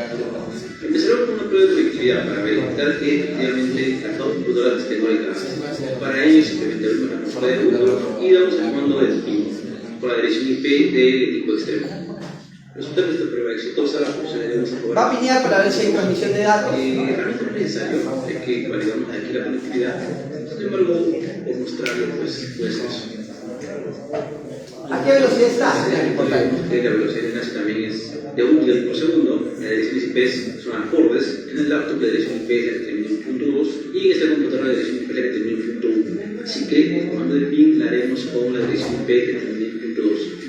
Empezaremos con una prueba de conectividad para verificar que efectivamente las dos computadoras estén conectadas. Para ello simplemente abrimos la consola de Google y damos el comando del PIN con la dirección IP del equipo extremo. Resultado de esta prueba exitosa, funcionaremos a Va a pinear para ver si hay transmisión de datos. realmente no es necesario es que validamos aquí la conectividad. Sin embargo, por mostrarlo, pues eso. ¿A qué velocidad está? Es importante. La velocidad de enlace también es de 1 gigabit por segundo. La dirección IP son acordes. En el laptop la dirección IP es la que termina en 1.2 y en esta computadora la dirección IP es la que termina en 1.1. Así que el comando de PIN la haremos con la dirección IP que termina en 1.2.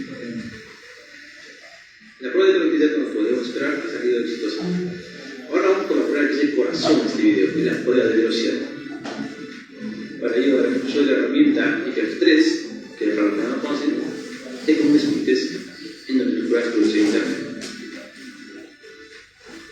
La prueba de conectividad, como podemos esperar, ha salido exitosa. Ahora vamos con la prueba que es el corazón de este video, y la prueba de velocidad. Para ello daremos uso de la herramienta IFF3, que para los que no la conocen, es como un speed test en donde tú pruebas tu velocidad interna.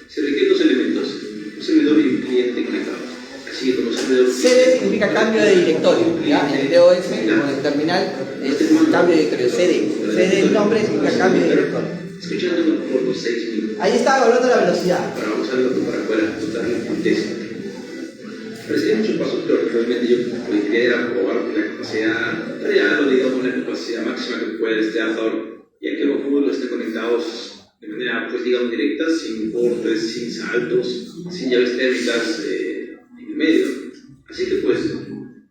Se requieren dos elementos, un servidor y un cliente conectados. Así que como servidor... CD significa cambio de directorio, ¿ya? En el DOS, como en el terminal, es cambio de directorio. CD. CD el nombre significa cambio de directorio. Escuchando por los 6.000. Ahí está hablando de la velocidad. Para usarlo para poder ejecutar el test. Parecía muchos pasos, pero realmente yo lo que quería era probar la capacidad real o digamos la capacidad máxima que puede este adaptador, ya que los módulos estén conectados de manera, pues digamos, directa, sin cortes, sin saltos, sin llaves térmicas en el medio. Así que pues,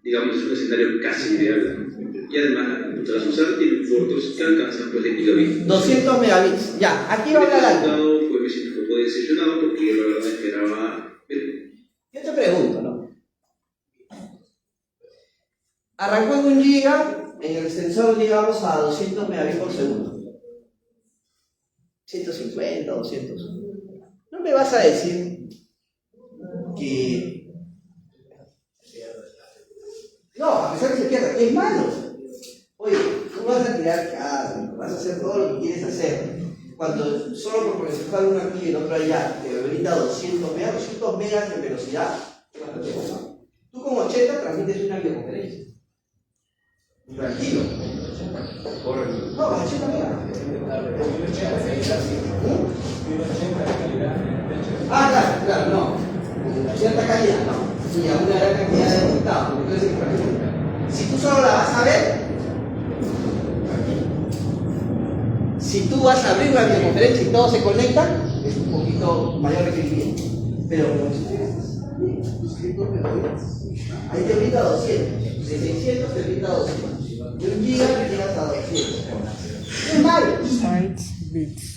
digamos, es un escenario casi ideal. Y además las computadoras usadas tienen puertos que alcanzan pues de gigabit. 200 megabits. Ya, aquí va a hablar algo. Pues me siento un poco decepcionado porque yo la verdad esperaba ver. Yo te pregunto, ¿no? Arrancó en 1 giga, en el sensor llegamos a 200 megabits por segundo. 150, 200. No me vas a decir que... No, a pesar de que se pierda, es malo. Oye, tú vas a tirar casa, vas a hacer todo lo que quieres hacer. Cuando solo por procesar uno aquí y el otro allá te brinda 200 megas en velocidad, es bastante cosa. Tú con 80 transmites una videoconferencia. Tranquilo. No, 80 megas. Claro, no. Cierta calidad, no. Sí, a una gran cantidad de resultados. Entonces, si tú solo la vas a ver, si tú vas a abrir una videoconferencia y todo se conecta, es un poquito mayor requerimiento. Pero ahí te brinda 200. De 600 te brinda 200. De 1 giga te llegas a 200. Es malo.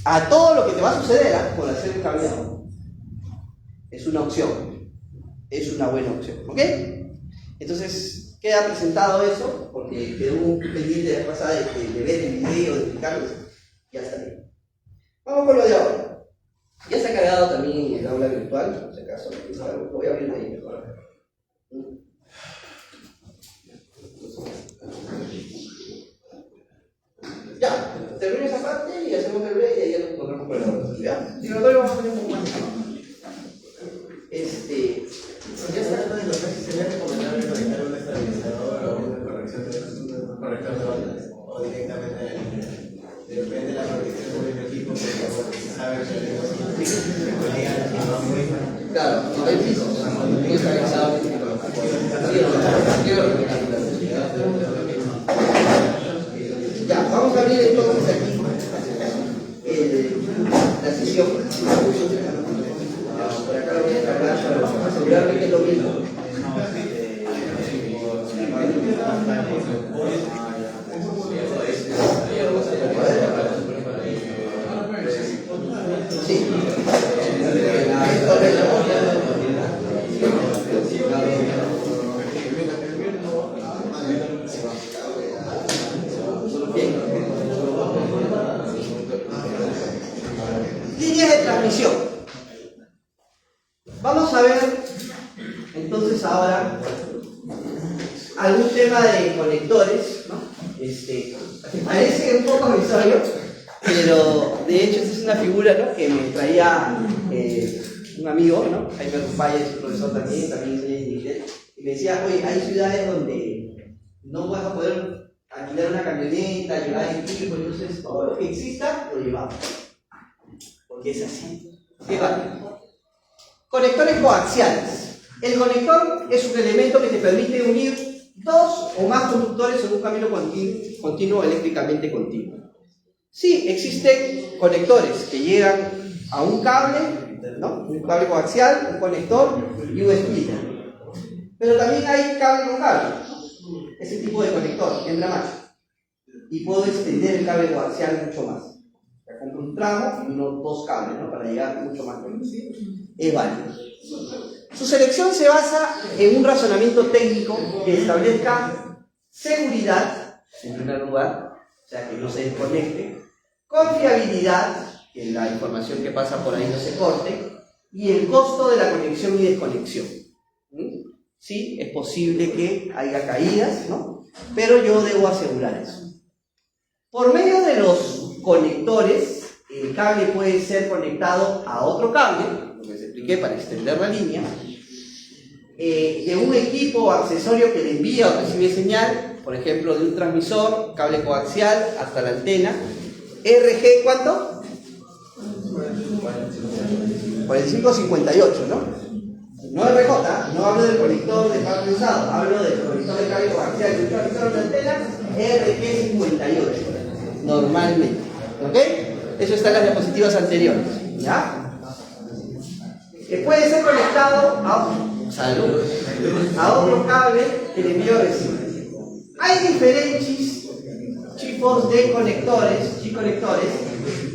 A todo lo que te va a suceder con hacer el cableado. Es una opción. Es una buena opción. ¿Ok? Entonces, queda presentado eso, porque quedó un pendiente de la pasada de ver el video, de explicarles. Ya está bien. Vamos con lo de ahora. Ya se ha cargado también el aula virtual, por si acaso. Lo voy a abrir ahí mejor. Ya, termino esa parte y hacemos el break y ya nos encontramos con el aula. ¿Ya? Si no, vamos a tener un poco más de tiempo. Ya está hablando de lo que sería recomendable conectar un estabilizador o una corrección de un corrector de ondas o directamente depende de la protección del equipo que se sabe que claro, no hay pisos, no está avisado. Ya, vamos a abrir entonces aquí la sesión. Entonces ahora, algún tema de conectores, ¿no? Parece un poco visorio, pero de hecho esta es una figura, ¿no?, que me traía un amigo, ¿no? Jaime Rufaya, es un profesor también enseña inglés, y me decía, oye, hay ciudades donde no vas a poder alquilar una camioneta, llevar equipo, entonces todo lo que exista lo llevamos. Porque es así. ¿Qué vale? Conectores coaxiales. El conector es un elemento que te permite unir dos o más conductores en un camino continuo eléctricamente continuo. Sí, existen conectores que llegan a un cable, ¿no? Un cable coaxial, un conector y un splitter. Pero también hay cable con cable. Ese tipo de conector, hembra macho. Y puedo extender el cable coaxial mucho más. Ya compro un tramo y dos cables, ¿no?, para llegar mucho más lejos. Es válido. Su selección se basa en un razonamiento técnico que establezca seguridad, en primer lugar, o sea, que no se desconecte, confiabilidad, que la información que pasa por ahí no se corte, y el costo de la conexión y desconexión. Sí, es posible que haya caídas, ¿no?, pero yo debo asegurar eso. Por medio de los conectores, el cable puede ser conectado a otro cable, lo que les expliqué para extender la línea, de un equipo o accesorio que le envía o recibe señal, por ejemplo, de un transmisor, cable coaxial hasta la antena. RG, ¿cuánto? 4558, ¿no? No RJ, no hablo del conector de cable usado, hablo del conector de cable coaxial de un transmisor de antena, RG58, normalmente. ¿Ok? Eso está en las diapositivas anteriores. ¿Ya? Que puede ser conectado a otro cable que le envío recibe. Hay diferentes tipos de conectores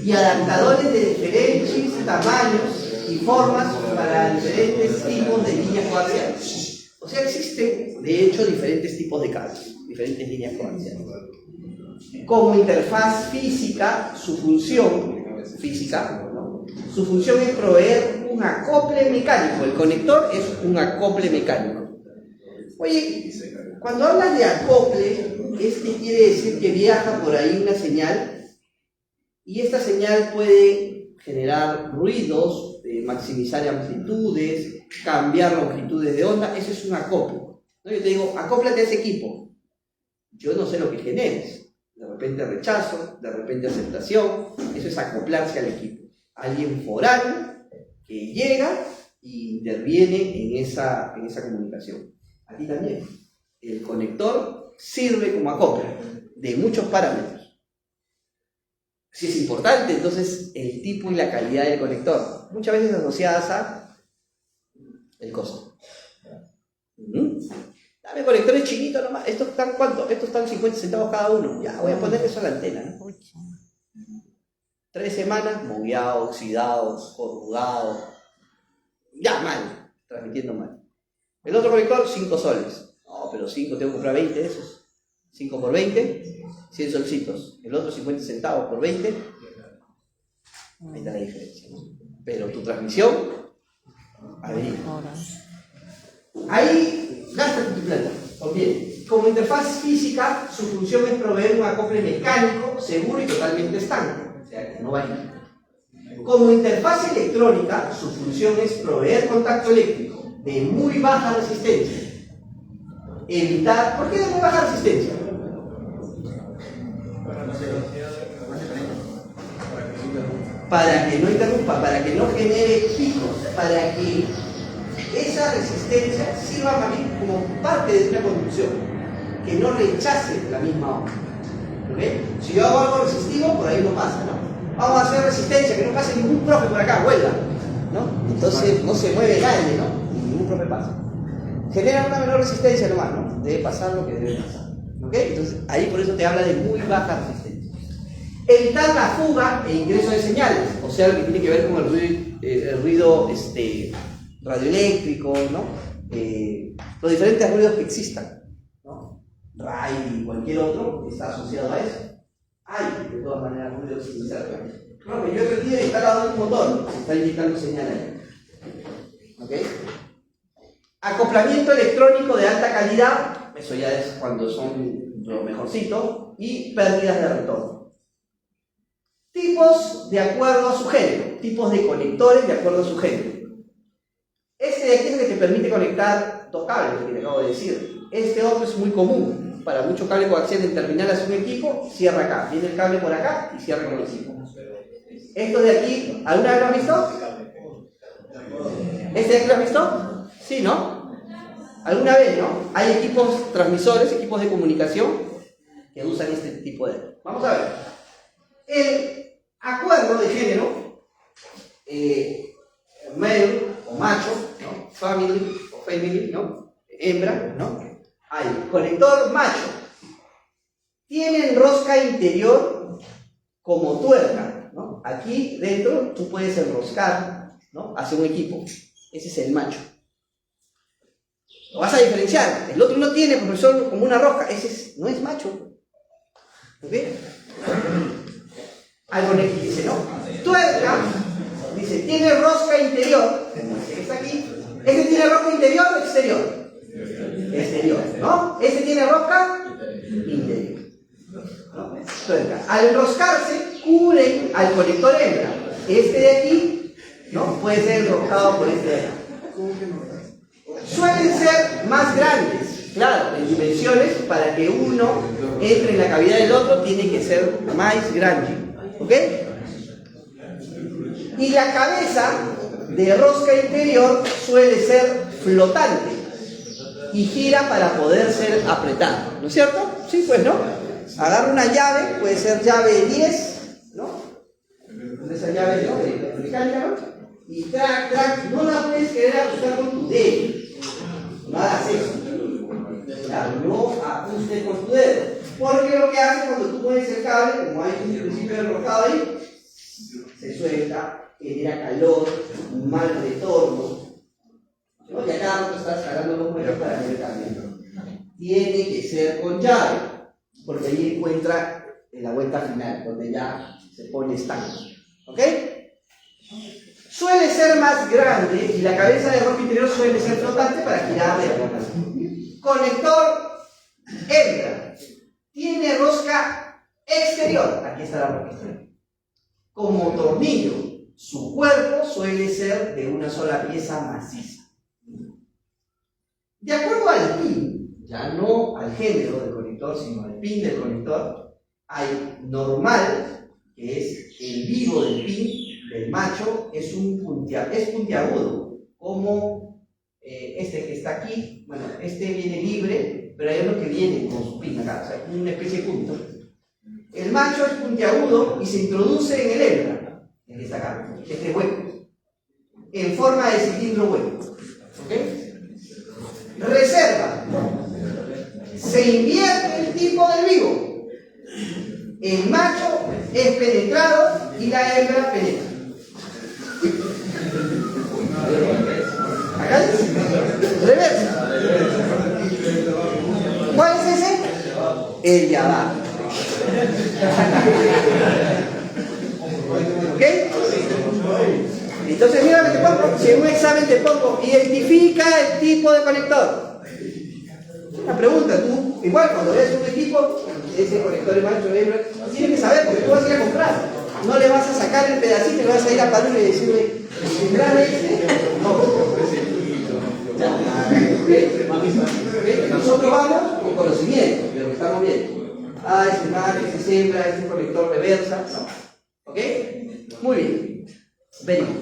y adaptadores de diferentes tamaños y formas para diferentes tipos de líneas coaxiales. O sea, existen de hecho diferentes tipos de cables, diferentes líneas coaxiales. Como interfaz física, su función es proveer un acople mecánico. El conector es un acople mecánico. Oye, cuando hablas de acople, quiere decir que viaja por ahí una señal y esta señal puede generar ruidos, maximizar amplitudes, cambiar longitudes de onda. Eso es un acople, ¿no? Yo te digo, acóplate a ese equipo. Yo no sé lo que generes. De repente rechazo, de repente aceptación. Eso es acoplarse al equipo. Alguien foráneo que llega e interviene en esa comunicación. Aquí también. El conector sirve como acople de muchos parámetros. Si es importante, entonces, el tipo y la calidad del conector, muchas veces asociadas a el costo. Dame conectores chiquitos nomás. ¿Estos están cuánto? Estos están 50 centavos cada uno. Ya, voy a poner eso a la antena, ¿no? 3 semanas, mogueado, oxidado, corrugado. Ya, mal. Transmitiendo mal. El otro conector, 5 soles. No, pero 5, tengo que comprar 20 de esos. 5 por 20, 100 solcitos. El otro 50 centavos por 20. Ahí está la diferencia, ¿no? Pero tu transmisión, ahí gástate tu plata. Pues bien, como interfaz física, su función es proveer un acople mecánico, seguro y totalmente estanque. O sea, que no varía. Como interfaz electrónica, su función es proveer contacto eléctrico de muy baja resistencia. Evitar, ¿por qué de muy baja resistencia? Para que no interrumpa, para que no genere picos, para que esa resistencia sirva también como parte de una conducción, que no rechace la misma onda. ¿Okay? Si yo hago algo resistivo, por ahí no pasa, ¿no? Vamos a hacer resistencia, que no pase ningún profe por acá, huelga, ¿no? Entonces no se mueve nadie, ¿no? Y ningún profe pasa. Genera una menor resistencia nomás, ¿no? Debe pasar lo que debe pasar. ¿Ok? Entonces ahí por eso te habla de muy baja resistencia. Evitar la fuga e ingreso de señales, o sea, lo que tiene que ver con el ruido radioeléctrico, ¿no? Los diferentes ruidos que existan, ¿no? RAI y cualquier otro está asociado a eso. Hay, de todas maneras, ruidos insertos. Claro, yo he perdido instalado un motor, se está indicando señal ahí. ¿Ok? Acoplamiento electrónico de alta calidad, eso ya es cuando son lo mejorcito, y pérdidas de retorno. Tipos de acuerdo a su género, tipos de conectores de acuerdo a su género. Este de aquí es el que te permite conectar dos cables, que te acabo de decir. Este otro es muy común. Para mucho cable coaxial en terminal hacia un equipo, cierra acá. Viene el cable por acá y cierra con el equipo. Estos de aquí, ¿alguna vez lo has visto? ¿Este de aquí lo has visto? Sí, ¿no? ¿Alguna vez, no? Hay equipos transmisores, equipos de comunicación que usan este tipo de... Vamos a ver. El acuerdo de género, male o macho, ¿no? Family o family, ¿no? Hembra, ¿no? Hay conector macho. Tiene rosca interior como tuerca, ¿no? Aquí dentro tú puedes enroscar, ¿no? Hacia un equipo. Ese es el macho. Lo vas a diferenciar. El otro no tiene, profesor, como una rosca. No es macho. ¿Ok? Algo dice, ¿no? Tuerca, dice, tiene rosca interior. Este está aquí. ¿Este tiene rosca interior o exterior? Exterior, ¿no? Este tiene rosca interior. ¿No? Tuerca. Al enroscarse, cubren al conector hembra. Este de aquí, ¿no? Puede ser enroscado por este de acá. Suelen ser más grandes, claro, en dimensiones. Para que uno entre en la cavidad del otro, tiene que ser más grande. ¿Ok? Y la cabeza de rosca interior suele ser flotante y gira para poder ser apretado, ¿no es cierto? Sí, pues, ¿no? Agarra una llave, puede ser llave 10, ¿no? Esa llave, ¿no? De mecánica, ¿no? Y track, no la puedes querer ajustar con tu dedo. No hagas eso. Claro, no ajustes con tu dedo. Porque lo que hace cuando tú pones el cable, como hay un principio de enroscado ahí, se suelta, genera calor, un mal retorno. ¿No? Y acá no estás jalando los muebles para ver el cable. Tiene que ser con llave, porque ahí encuentra la vuelta final, donde ya se pone estanco. ¿Ok? Suele ser más grande y la cabeza de rosca interior suele ser flotante para girar de la conector hembra. Tiene rosca exterior. Aquí está la rosca exterior. Como tornillo. Su cuerpo suele ser de una sola pieza maciza. De acuerdo al pin, ya no al género del conector, sino al pin del conector, hay normal, que es el vivo del pin del macho, es puntiagudo, como este que está aquí. Bueno, este viene libre, pero hay otros que vienen con su pin acá, o sea, una especie de punto. El macho es puntiagudo y se introduce en el hembra, en esta acá, este hueco, en forma de cilindro hueco. ¿Ok? Reserva. Se invierte el tipo del vivo. El macho es penetrado y la hembra penetra. Acá dice reversa. ¿Cuál es ese? El Java. ¿Ok? Entonces mira lo que te pongo. Si en un examen te pongo, identifica el tipo de conector. Una pregunta, tú, igual cuando ves un equipo, ese conector es macho, hembra, tienes que saber porque tú vas a ir a comprar. No le vas a sacar el pedacito y le vas a ir a Padula y decirle, ¿tendrá este? No. Nosotros vamos con conocimiento de lo que estamos viendo. Es macho, es hembra, es un conector reversa. No. ¿Ok? Muy bien. Venimos.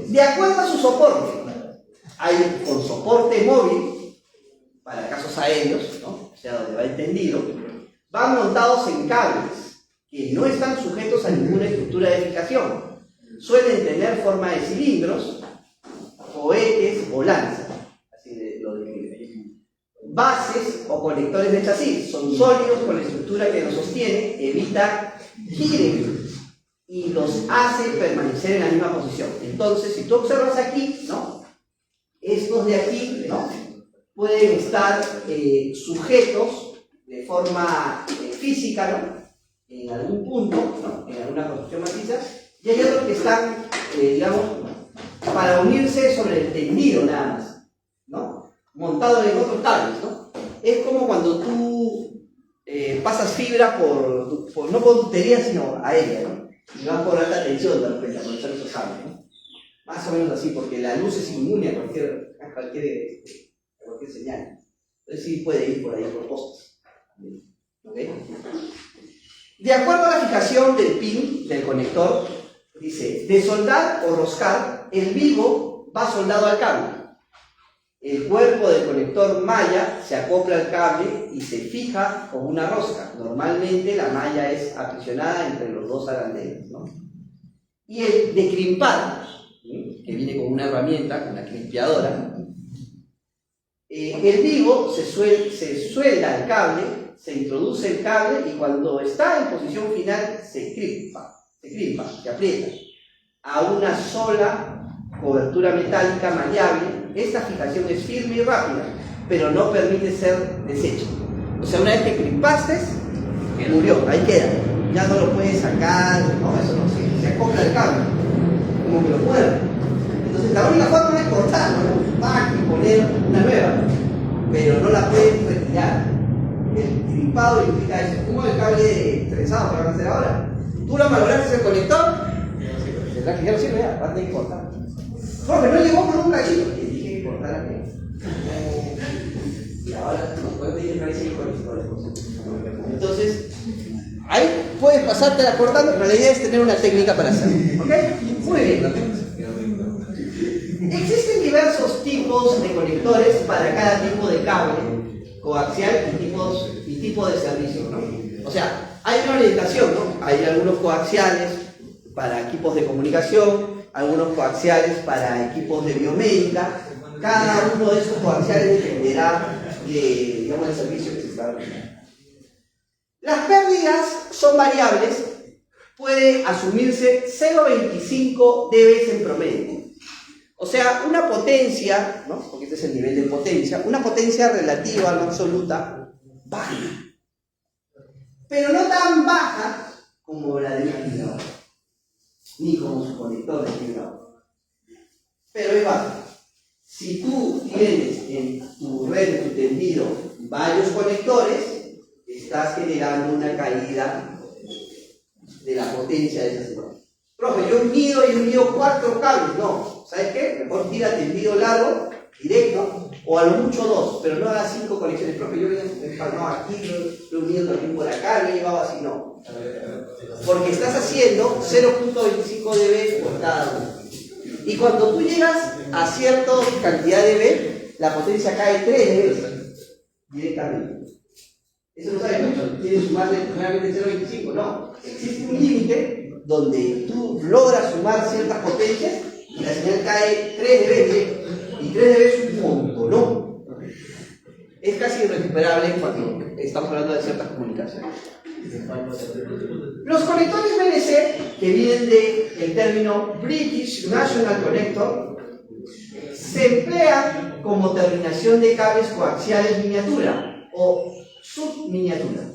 De acuerdo a su soporte, hay con soporte móvil, para casos aéreos, ¿no? O sea, donde va entendido, van montados en cables que no están sujetos a ninguna estructura de fijación. Suelen tener forma de cilindros, cohetes o lanzas. Así lo describe. Bases o conectores de chasis son sólidos con la estructura que los sostiene, evita giren y los hace permanecer en la misma posición. Entonces, si tú observas aquí, ¿no? Estos de aquí, ¿no? Pueden estar sujetos de forma física, ¿no? En algún punto, ¿no? En alguna construcción maciza, y hay otros que están, digamos, para unirse sobre el tendido nada más, ¿no? montado en otros cables, ¿no? Es como cuando tú pasas fibra no por tubería, sino aérea, ¿no? Y vas por alta tensión de repente, a conectar esos cables, ¿no? Más o menos así, porque la luz es inmune a cualquier señal. Entonces sí puede ir por ahí por postes. ¿Okay? De acuerdo a la fijación del pin del conector, dice, de soldar o roscar, el vivo va soldado al cable. El cuerpo del conector malla se acopla al cable y se fija con una rosca. Normalmente la malla es aprisionada entre los dos arandelas, ¿no? Y el de crimpar, que viene con una herramienta, con la crimpeadora, el vivo se suelda al cable, se introduce el cable y cuando está en posición final se crimpa, se aprieta a una sola cobertura metálica maleable. Esta fijación es firme y rápida, pero no permite ser deshecha. O sea, una vez que crimpaste, murió, ahí queda. Ya no lo puedes sacar, no, eso no sirve. Se acopla el cable, como que lo mueve. Entonces, la única forma es cortarlo, ¿no? Y poner una nueva, pero no la puedes retirar. El crimpado implica eso. Como el cable trenzado que van a hacer ahora. Tú lo malograste el conector, tendrás que ya no sirve, ya, vas a tener que cortar. Porque no llegó con un cachito. Cortar aquí. Y ahora nos pueden pedir el racing con historias. Entonces, ahí puedes pasártela cortando, pero la idea es tener una técnica para hacerlo. ¿Ok? Muy bien. Existen diversos tipos de conectores para cada tipo de cable coaxial y tipo de servicio, ¿no? O sea, hay una orientación, ¿no? Hay algunos coaxiales para equipos de comunicación, algunos coaxiales para equipos de biomédica. Cada uno de esos coaxiales dependerá del servicio que se está dando. Las pérdidas son variables, puede asumirse 0,25 dB en promedio. O sea, una potencia, ¿no? Porque este es el nivel de potencia, una potencia relativa, no absoluta, baja. Pero no tan baja como la de una fibra, ni como su conector de fibra. Pero es baja. Si tú tienes en tu red, en tu tendido, varios conectores, estás generando una caída de la potencia de esa señal. Profe, yo mido 4 cables. No, ¿sabes qué? Mejor tira tendido largo, directo, o a lo mucho 2, pero no hagas 5 conexiones. Profe, yo no, aquí lo he unido también por acá, lo he llevado así, no. Porque estás haciendo 0,25 dB por cada uno. Y cuando tú llegas a cierta cantidad de dB, la potencia cae 3 dB directamente. Eso no sabes mucho, tienes que sumarle generalmente 0,25, no. Existe un límite donde tú logras sumar ciertas potencias y la señal cae 3 dB. Y 3 dB es un montón, ¿no? Es casi irrecuperable cuando estamos hablando de ciertas comunicaciones. Los conectores BNC, que vienen del término British National Connector, se emplean como terminación de cables coaxiales miniatura o subminiatura.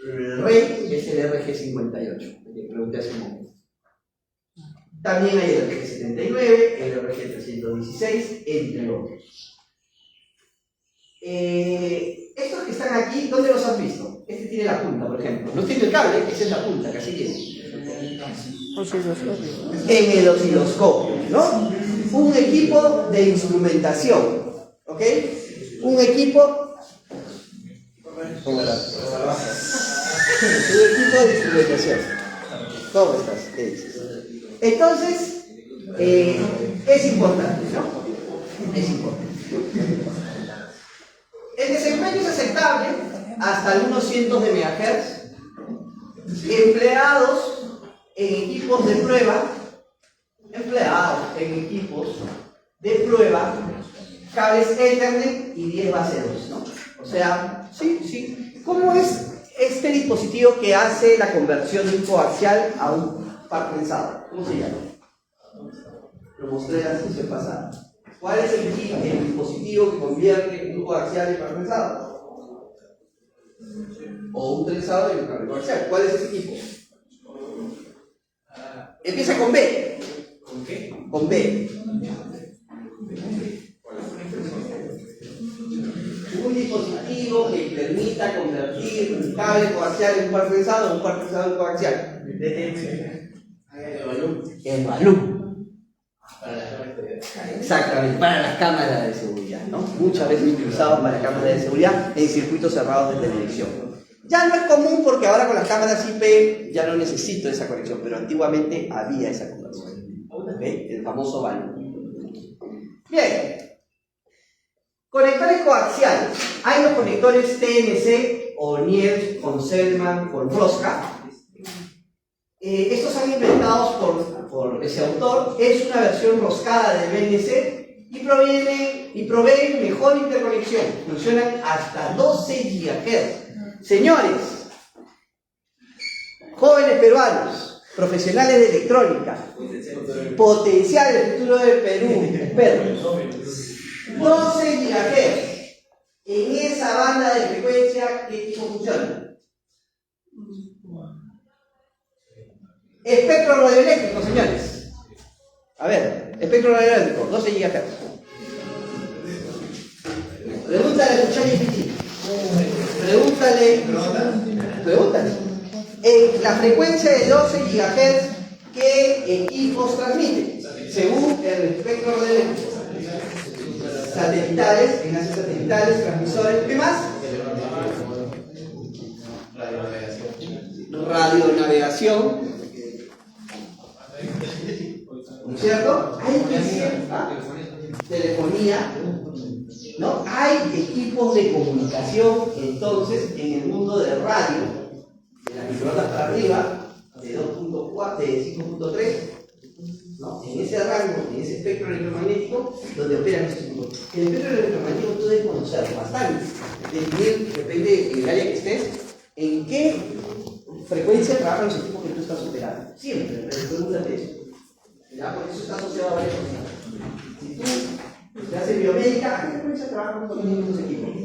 El rey es el RG58, que pregunté hace un momento. También hay el RG79, el RG316, entre otros. Estos que están aquí, ¿dónde los has visto? Este tiene la punta, por ejemplo. No tiene el cable, esa es la punta, que así tiene. En el osciloscopio, ¿no? Un equipo de instrumentación, ¿ok? Un equipo... ¿Cómo estás? Un equipo de instrumentación. ¿Cómo estás? ¿Qué dices? Entonces, es importante, ¿no? Es importante. El desempeño es aceptable hasta algunos cientos de megahertz, empleados en equipos de prueba, cables Ethernet y 10 base 2, ¿no? O sea, sí. ¿Cómo es este dispositivo que hace la conversión de un coaxial a un par prensado? ¿Cómo se llama? Lo mostré la sesión pasada. ¿Cuál es el dispositivo que convierte un coaxial en par prensado? O un trenzado en un cable coaxial. ¿Cuál es ese equipo? Empieza con B. ¿Con qué? Con B. dispositivo que permita convertir un cable coaxial en cuarto pensado o un cuarto pensado en coaxial. En balón. Exactamente, para las cámaras de seguridad, ¿no? Muchas veces utilizados para cámaras de seguridad en circuitos cerrados de televisión. Ya no es común porque ahora con las cámaras IP ya no necesito esa conexión, pero antiguamente había esa conexión. ¿Okay? El famoso balón. Bien. Conectores coaxiales. Hay los conectores TNC o Niels, con Selman, con Rosca. Estos han inventados por ese autor. Es una versión roscada del BNC y proveen mejor interconexión. Funcionan hasta 12 GHz. Señores, jóvenes peruanos, profesionales de electrónica, potencial del futuro del Perú, 12 GHz. En esa banda de frecuencia, ¿qué tipo funciona? Espectro radioeléctrico, señores. A ver, espectro radioeléctrico, 12 GHz. Pregúntale a tu ChatGPT. Pregúntale. En la frecuencia de 12 GHz, ¿qué equipos transmiten? Según el espectro radioeléctrico. Satelitales, enlaces satelitales, transmisores, ¿qué más? Radionavegación. ¿No es cierto? Hay que ser, telefonía, ¿no? Hay equipos de comunicación, entonces, en el mundo de radio, de las microondas para arriba, de 2.4, de 5.3, ¿no? En ese rango, en ese espectro electromagnético, donde operan estos equipos. El espectro electromagnético tú debes conocer bastante, definir, depende del área que estés, en qué frecuencia trabajan los equipos que tú estás operando. Siempre, pero pregúntate eso. ¿Ya? Porque eso está asociado a varias cosas. Si tú te haces biomédica, ¿a qué frecuencia trabajan todos estos equipos? Si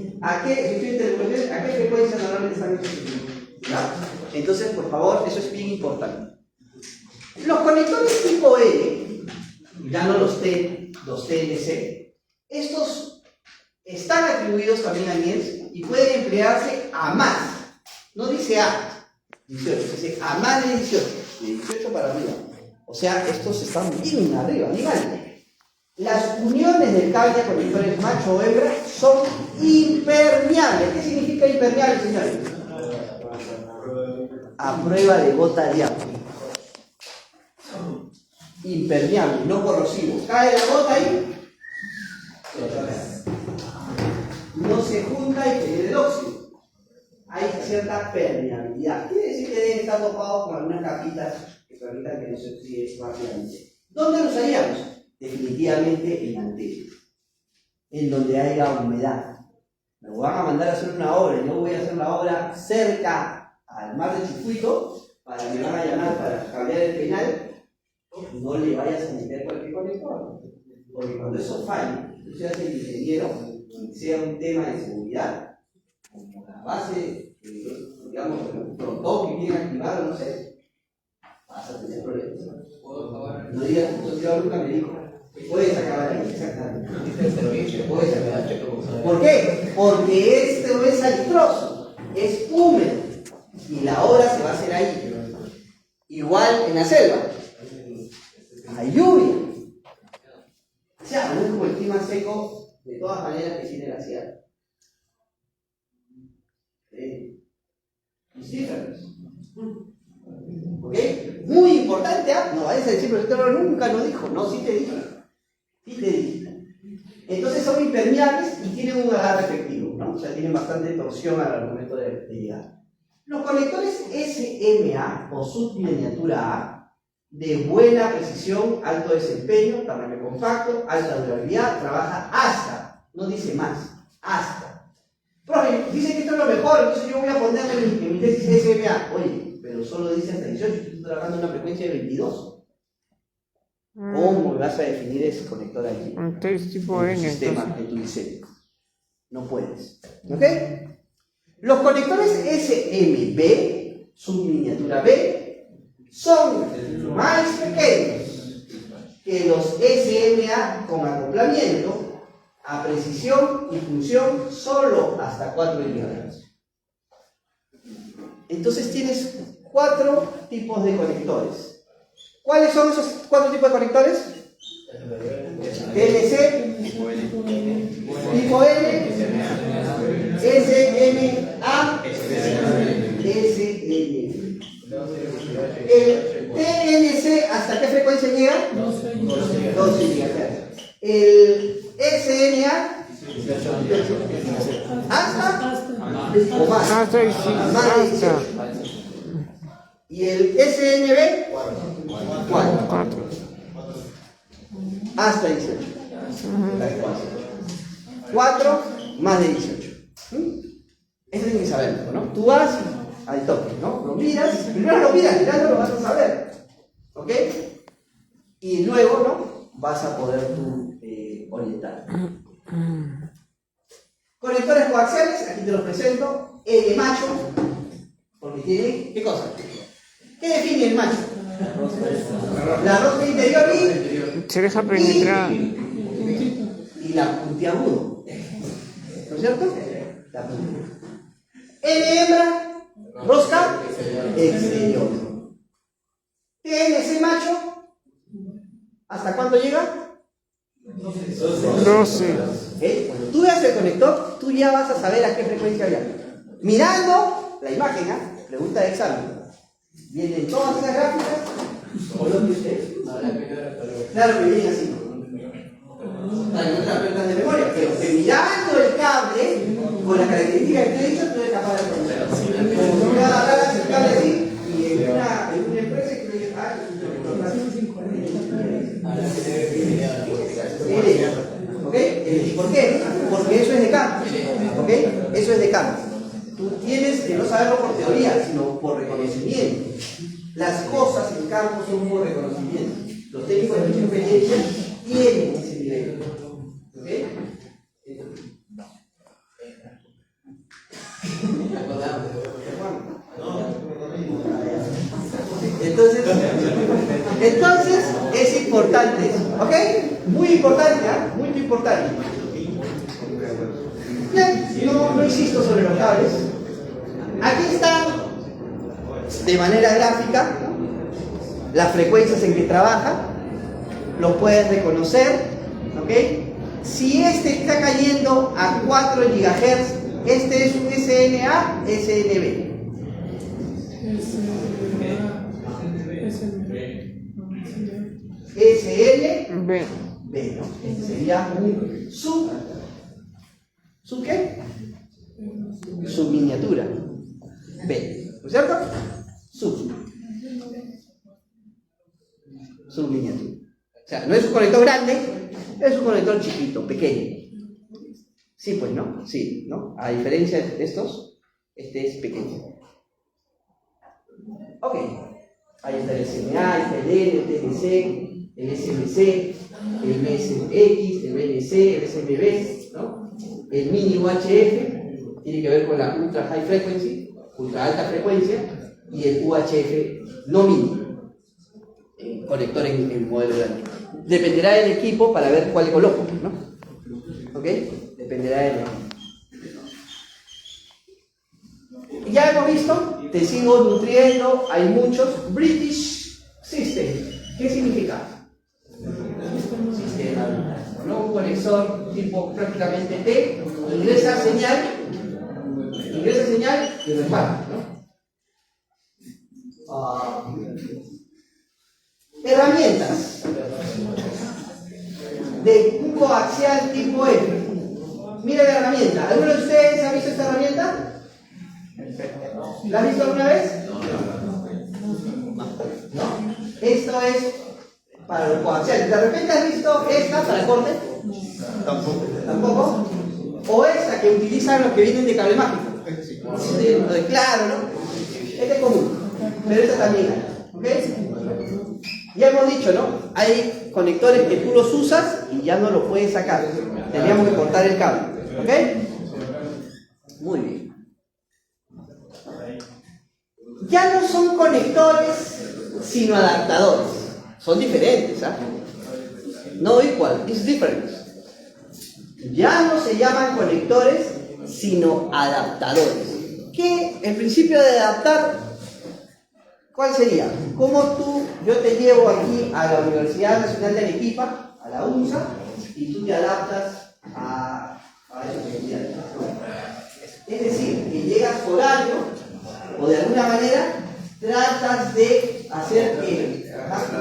estoy en telecomunicaciones, ¿a qué frecuencia normalmente están estos equipos? ¿Ya? Entonces, por favor, eso es bien importante. Los conectores tipo L, ya no los TNC, estos están atribuidos también a Niels y pueden emplearse a más. No dice a 18, dice a más de 18, de 18 para arriba. O sea, estos están bien arriba, bien alto. Las uniones del cable de conectores macho o hembra son impermeables. ¿Qué significa impermeable, señores? A prueba de gota de agua. Impermeable, no corrosivo. Cae la gota ahí, no se junta y genera el óxido. Hay cierta permeabilidad. Quiere decir que deben estar topados con algunas capitas que permitan que no se oxide rápidamente. ¿Dónde los haríamos? Definitivamente en antenas, en donde haya humedad. Me van a mandar a hacer una obra y yo voy a hacer la obra cerca al mar del circuito para que me van a llamar para cambiar el penal. No le vayas a meter cualquier conector, porque cuando eso falle, tú seas el ingeniero y sea un tema de seguridad, como la base, digamos, el protocolo que quieren activar o no sé, vas a tener problemas. No digas, yo nunca me dijo, puedes acabar ahí, exactamente. Puedes acabar. ¿Por qué? Porque esto es salitroso, es húmedo, y la obra se va a hacer ahí. Igual en la selva. Hay lluvia. O sea, no es como el clima seco, de todas maneras que tiene la sierra. ¿Ok? Muy importante, no vayas a decir, pero el nunca lo dijo. No, sí te dije. Sí te dije. Entonces son impermeables y tienen un agarre efectivo, ¿no? O sea, tienen bastante torsión al momento de llegar. Los conectores SMA o subminiatura A, de buena precisión, alto desempeño, tamaño compacto, alta durabilidad, trabaja hasta, no dice más, hasta. Profe, dice que esto es lo mejor, entonces yo voy a ponerle en mi tesis SMA. Oye, pero solo dice hasta 18, yo estoy trabajando en una frecuencia de 22. ¿Cómo me vas a definir ese conector allí? Entonces tipo en tu N, sistema, entonces. en tu diseño. No puedes. ¿Ok? Los conectores SMB, subminiatura B, son más pequeños que los SMA con acoplamiento a precisión y función solo hasta 4 GHz. Entonces tienes 4 tipos de conectores. ¿Cuáles son esos 4 tipos de conectores? TLC, tipo N, SMA, SN. El TLC, ¿hasta qué frecuencia llega? 12 GHz. El SMA, ¿hasta? ¿O más? Hasta ahí sí, Más de 18. hasta Y el SNB, 4. 4. Hasta 18. 4 más de 18. Eso tienes que saberlo, ¿no? Tú vas al toque, ¿no? Lo miras, primero lo miras, mirando lo vas a saber. ¿Ok? Y luego, ¿no? Vas a poder tú orientar. Conectores coaxiales, aquí te los presento. El macho, porque tiene, ¿qué cosa? ¿Qué define el macho? La rosca interior Se deja penetrar. y la puntiagudo. ¿No es cierto? La puntiagudo. El hembra, rosca exterior. TLC macho, ¿hasta cuándo llega? 12. Cuando tú veas el conector, tú ya vas a saber a qué frecuencia había. Mirando la imagen, pregunta de examen. ¿Vienen todas esas gráficas? ¿O lo que ustedes? Claro que vienen así. Hay otras reglas de memoria, pero que mirando el cable, con las características que te he dicho, tú eres capaz de conocerlo. Como tú me vas a agarrar el cable así, y en una empresa que me dice, ¿ok? ¿Por qué? Porque eso es de campo. ¿Ok? Eso es de campo. Tú tienes que no saberlo por teoría, sino por reconocimiento. Las cosas en campo son por reconocimiento. Los técnicos de mucha experiencia tienen ese nivel. ¿Ok? Entonces es importante eso, ¿ok? Muy importante, muy importante. Bien, no insisto sobre los cables. Aquí está, de manera gráfica, las frecuencias en que trabaja. Los puedes reconocer, ¿ok? Si este está cayendo a 4 GHz, este es un SMA, SNB. SN, B. B, ¿no? Este sería un sub. ¿Sub qué? Subminiatura. B, ¿no es cierto? Subminiatura. O sea, no es un conector grande, es un conector chiquito, pequeño. Sí, pues, ¿no? Sí, ¿no? A diferencia de estos, este es pequeño. Ok. Ahí está el SMA, está el N, el TLC, el SMC, el BSX, el BNC, el SMB, ¿no? El mini UHF tiene que ver con la ultra high frequency, ultra alta frecuencia, y el UHF no mini, conector en modelo grande. Dependerá del equipo para ver cuál coloco, ¿no? ¿Ok? Dependerá del equipo. Ya hemos visto, te sigo nutriendo, hay muchos. British System, ¿qué significa? Sistema, ¿no? Un conector tipo prácticamente T, ingresa señal y reparte, ¿no? Herramientas de un coaxial tipo F. Mira la herramienta. ¿Alguno de ustedes ha visto esta herramienta? ¿La has visto alguna vez? ¿No? Esto es para los coaxiales. ¿De repente has visto esta para corte? ¿Tampoco? O esta que utilizan los que vienen de cable mágico. Claro, ¿no? Este es común, pero esta también hay. ¿Ok? Ya hemos dicho, ¿no? Hay conectores que tú los usas y ya no los puedes sacar. Tendríamos que cortar el cable. ¿Ok? Muy bien. Ya no son conectores, sino adaptadores. Son diferentes, ¿ah? No equal, it's different. ya no se llaman conectores, sino adaptadores. ¿Qué? El principio de adaptar, ¿cuál sería? Yo te llevo aquí a la Universidad Nacional de Arequipa, a la UNSA, y tú te adaptas a esa universidad. Es decir, que llegas por año, o de alguna manera, tratas de hacer que,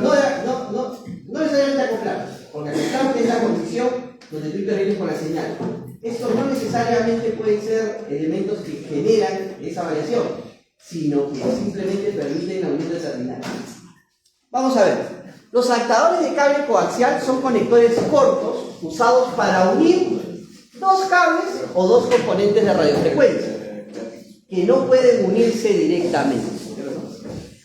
no necesariamente acoplar, porque acoplar es la condición donde tú intervienes con la señal. Estos no necesariamente pueden ser elementos que generan esa variación, sino que simplemente permiten la unión de terminales. Vamos a ver, los adaptadores de cable coaxial son conectores cortos usados para unir dos cables o dos componentes de radiofrecuencia que no pueden unirse directamente.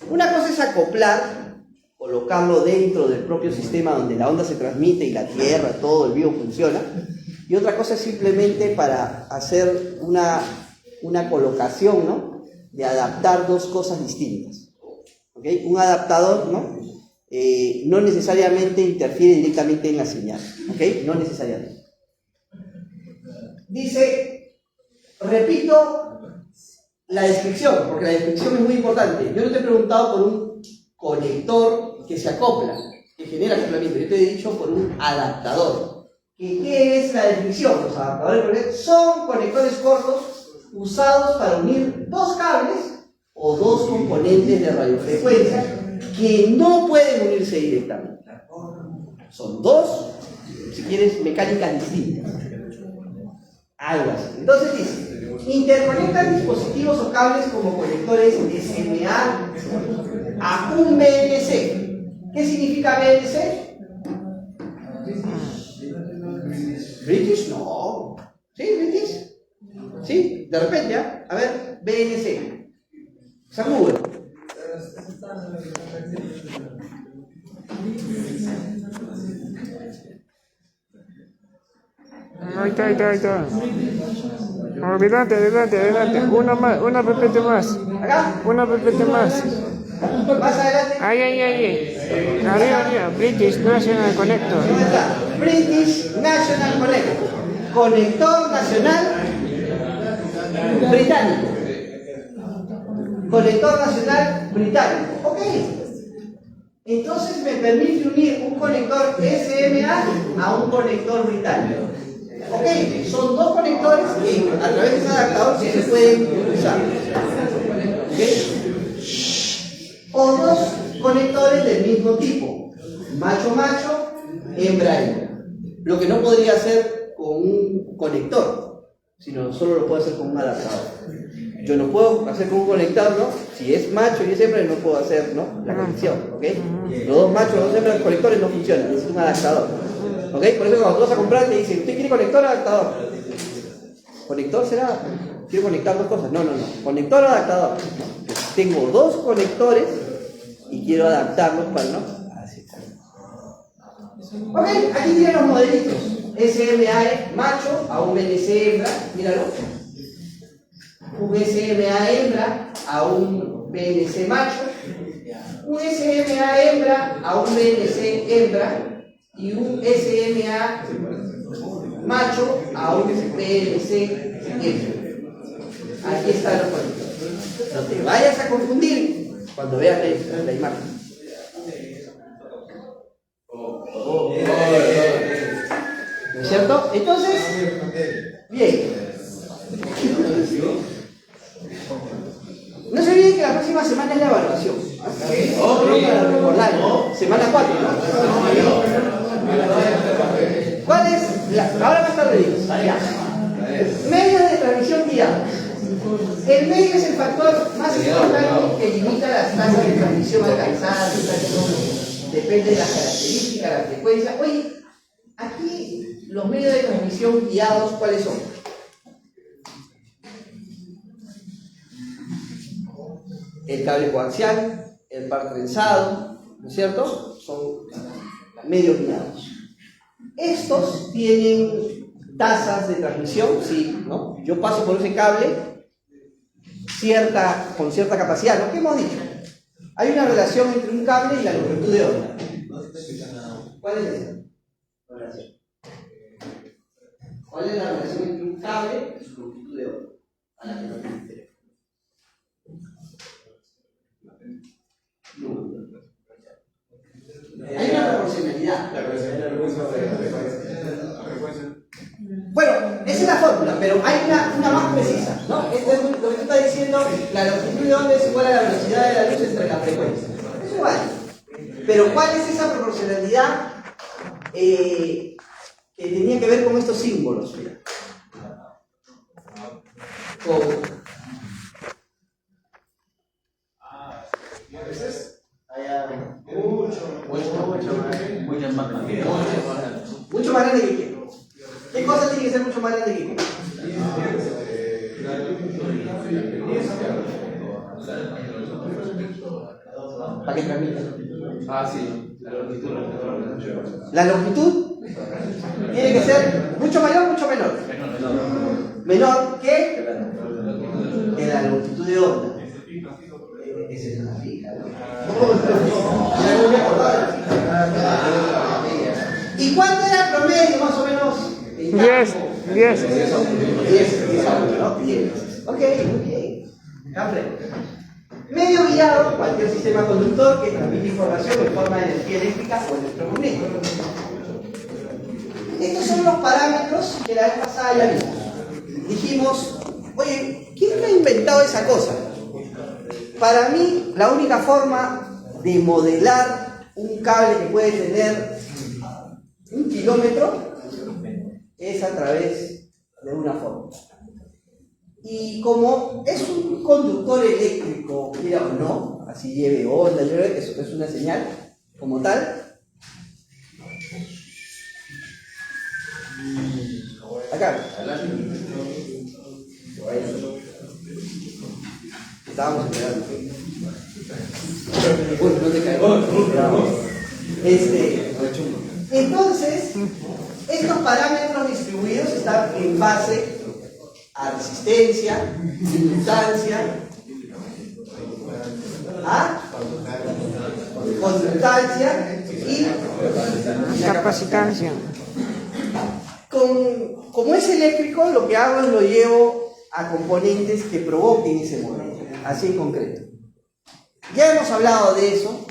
Una cosa es acoplar, colocarlo dentro del propio sistema donde la onda se transmite y la tierra, todo el vivo funciona, y otra cosa es simplemente para hacer una colocación, ¿no?, de adaptar dos cosas distintas. ¿Okay? Un adaptador, no necesariamente interfiere directamente en la señal. ¿Okay? No necesariamente. Dice, repito la descripción, porque la descripción es muy importante. Yo no te he preguntado por un conector que se acopla, que genera acoplamiento. Yo te he dicho por un adaptador. ¿Qué es la definición? Los adaptadores son conectores cortos usados para unir dos cables o dos componentes de radiofrecuencia que no pueden unirse directamente. Son dos, si quieres, mecánicas distintas. Algo así. Entonces dice, interconectan dispositivos o cables como conectores SMA a un BNC. ¿Qué significa BNC? ¿British? No. ¿Sí? ¿British? ¿Sí? De repente, ¿ah? A ver, BNC. San Google. Ahí está. Adelante. Una repete más. ¿Acá? Una repete más. Más adelante. Ahí. Arriba. British National Connector. ¿Dónde está? British National Connector. Conector nacional británico. Conector nacional británico. Ok. Entonces me permite unir un conector SMA a un conector británico. Ok, son dos conectores que a través de ese adaptador sí se pueden usar. ¿Okay? O dos conectores del mismo tipo, macho, hembra. Lo que no podría hacer con un conector, sino solo lo puedo hacer con un adaptador. Yo no puedo hacer con un conector, ¿no? Si es macho y es hembra, no puedo hacer, ¿no?, la conexión, ¿ok? Los dos machos, los dos hembras, los conectores no funcionan, necesito un adaptador, ¿ok? Por eso cuando tú vas a comprar te dicen, ¿usted quiere conector o adaptador? ¿Conector será? ¿Quiero conectar dos cosas? No. ¿Conector o adaptador? Tengo dos conectores y quiero adaptarlos para, ¿no? Así está. Ok, aquí tienen los modelitos. SMA macho a un BNC hembra, míralo. Un SMA hembra a un BNC macho. Un SMA hembra a un BNC hembra. Y un SMA macho a un BNC hembra. Aquí están los conectores. No te vayas a confundir cuando veas la imagen. ¿No es cierto? Entonces, bien. No se olviden que la próxima semana es la evaluación. Para recordar, semana 4, ¿no? ¿Cuál es ahora más tarde digo, medios de transmisión guiados? El medio es el factor más importante que limita las tasas de transmisión alcanzadas. Depende de las características, la frecuencia. Oye, aquí los medios de transmisión guiados, ¿cuáles son? El cable coaxial, el par trenzado, ¿no es cierto? Son medios guiados. Estos tienen tasas de transmisión, sí, ¿no? Yo paso por ese cable con cierta capacidad, ¿no? ¿Qué hemos dicho? Hay una relación entre un cable y la longitud de onda. ¿Cuál es esa relación? ¿Cuál es la relación entre un cable y su longitud de onda? A la que no tiene teléfono. Hay una proporcionalidad. La velocidad de la luz sobre la frecuencia. Bueno, esa es la fórmula, pero hay una más precisa, ¿no? Esto es lo que tú estás diciendo, la longitud de onda es igual a la velocidad de la luz entre la frecuencia. Eso vale. Pero ¿cuál es esa proporcionalidad que tenía que ver con estos símbolos? Mira. A veces hay Mucho más grande que qué. ¿Qué cosa tiene que ser mucho más grande que qué? Para que transmita. Sí, la longitud. La longitud tiene que ser mucho mayor o mucho menor. Menor que la longitud de onda. Esa es una fija, ¿no? ¿Y cuánto era el promedio más o menos? 10. 10, ¿no? 10. Ok, muy bien. Cafre. Medio guiado, cualquier sistema conductor que transmite información en forma de energía eléctrica o electromagnética. Estos son los parámetros que la vez pasada ya vimos. Dijimos, oye, ¿quién ha inventado esa cosa? Para mí, la única forma de modelar un cable que puede tener 1 kilómetro es a través de una fórmula. Y como es un conductor eléctrico, quiera o no, así lleve onda, eso es una señal como tal. Acá. Estábamos esperando. Uy, no te caigas. Entonces, estos parámetros distribuidos están en base a resistencia, inductancia, a conductancia y Capacitancia. Como es eléctrico, lo que hago es lo llevo a componentes que provoquen ese movimiento, así en concreto. Ya hemos hablado de eso,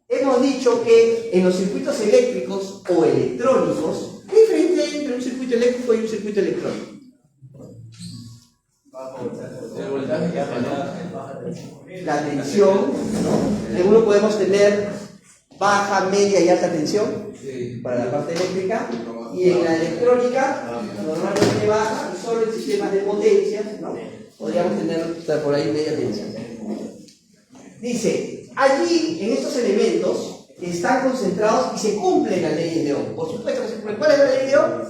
hemos dicho que en los circuitos eléctricos o electrónicos, ¿qué diferencia hay entre un circuito eléctrico y un circuito electrónico? La tensión, ¿no? En uno podemos tener baja, media y alta tensión para la parte eléctrica, y en la electrónica normalmente baja, y solo en sistemas de potencia, ¿no? Podríamos tener por ahí media tensión. Dice, allí en estos elementos están concentrados y se cumplen las leyes de Ohm. Por supuesto que se cumplen. ¿Cuál es la ley de Ohm?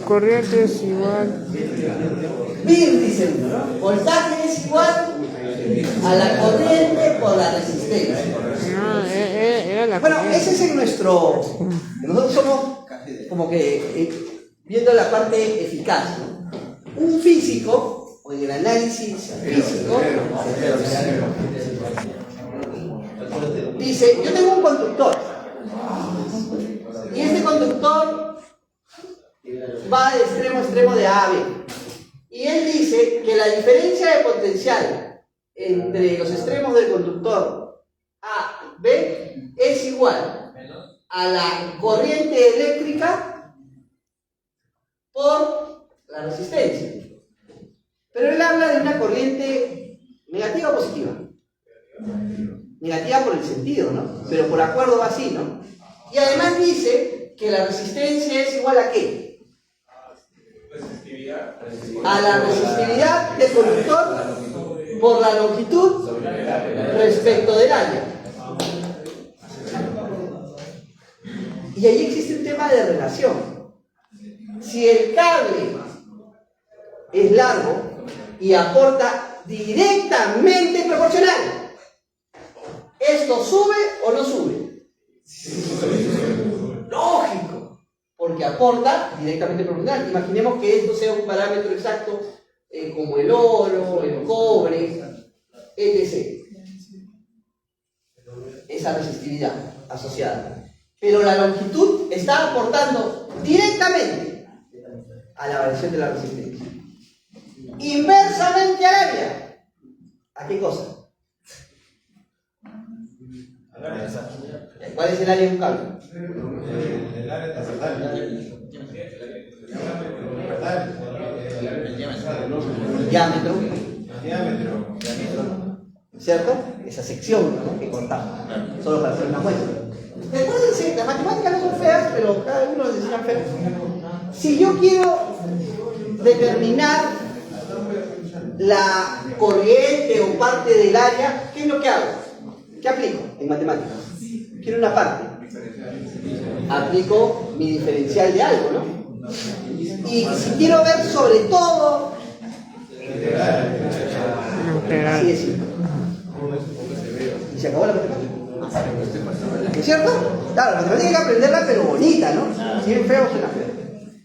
Corriente es igual. Bien, dicen, ¿no? Voltaje es igual a la corriente por la resistencia. No, era la Bueno, corriente. ese es en nuestro... Nosotros somos como que viendo la parte eficaz, ¿no? Un físico, o en el análisis físico, dice, yo tengo un conductor, y este conductor va de extremo a extremo de A a B. Y él dice que la diferencia de potencial entre los extremos del conductor A y B es igual a la corriente eléctrica por la resistencia. Pero él habla de una corriente negativa o positiva. Negativa por el sentido, ¿no? Pero por acuerdo va así, ¿no? Y además dice que la resistencia es igual a ¿qué? A la resistividad del conductor por la longitud respecto del área. Y ahí existe un tema de relación. Si el cable es largo y aporta directamente proporcional, ¿esto sube o no sube? Lógico, porque aporta directamente proporcional. Imaginemos que esto sea un parámetro exacto como el oro, el cobre, etc. Esa resistividad asociada. Pero la longitud está aportando directamente a la variación de la resistencia. Inversamente al área. ¿A qué cosa? ¿Cuál es el área de un cable? El área transversal. El diámetro. Diámetro. ¿Cierto? Esa sección, ¿no?, que cortamos. Solo para hacer una muestra. Recuérdense, las matemáticas no son feas, pero cada uno les enseñan feas. Si yo quiero determinar la corriente o parte del área, ¿qué es lo que hago? ¿Qué aplico en matemáticas? Quiero una parte. Aplico mi diferencial de algo, ¿no? Y si quiero ver sobre todo, así es simple. Y se acabó la matemática. ¿No es cierto? Claro, la matemática hay que aprenderla, pero bonita, ¿no? Si es feo, suena feo.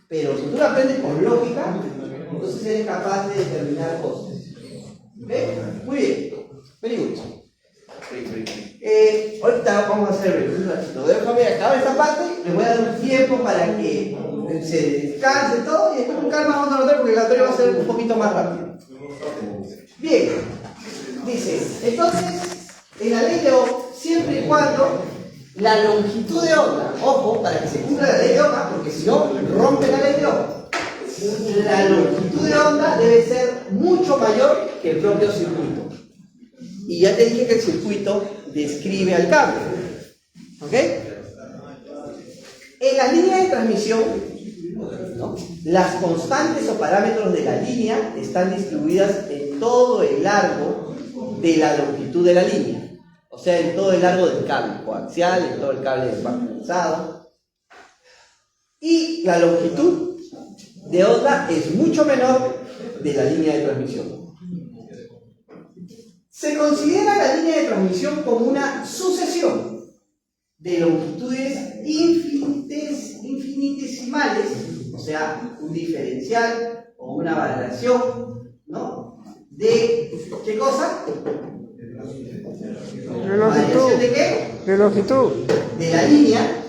Pero si tú la aprendes con lógica, entonces eres capaz de determinar cosas. ¿Ok? Muy bien. Very good. Ahorita vamos a hacer un ratito. Déjame acabar esta parte, les voy a dar un tiempo para que se descanse todo y después con calma vamos a anotar porque el laboratorio va a ser un poquito más rápido. Bien. Dice, entonces, en la ley de Ohm, siempre y cuando la longitud de onda, ojo, para que se cumpla la ley de Ohm, porque si no, rompe la ley de Ohm, la longitud de onda debe ser mucho mayor que el propio circuito. Y ya te dije que el circuito describe al cable. ¿Ok? En las líneas de transmisión, ¿no?, las constantes o parámetros de la línea están distribuidas en todo el largo de la longitud de la línea. O sea, en todo el largo del cable coaxial, en todo el cable despartizado. Y la longitud de onda es mucho menor de la línea de transmisión. Se considera la línea de transmisión como una sucesión de longitudes infinitesimales, o sea, un diferencial o una variación, ¿no?, de ¿qué cosa? De longitud. ¿De qué? De longitud. De la línea,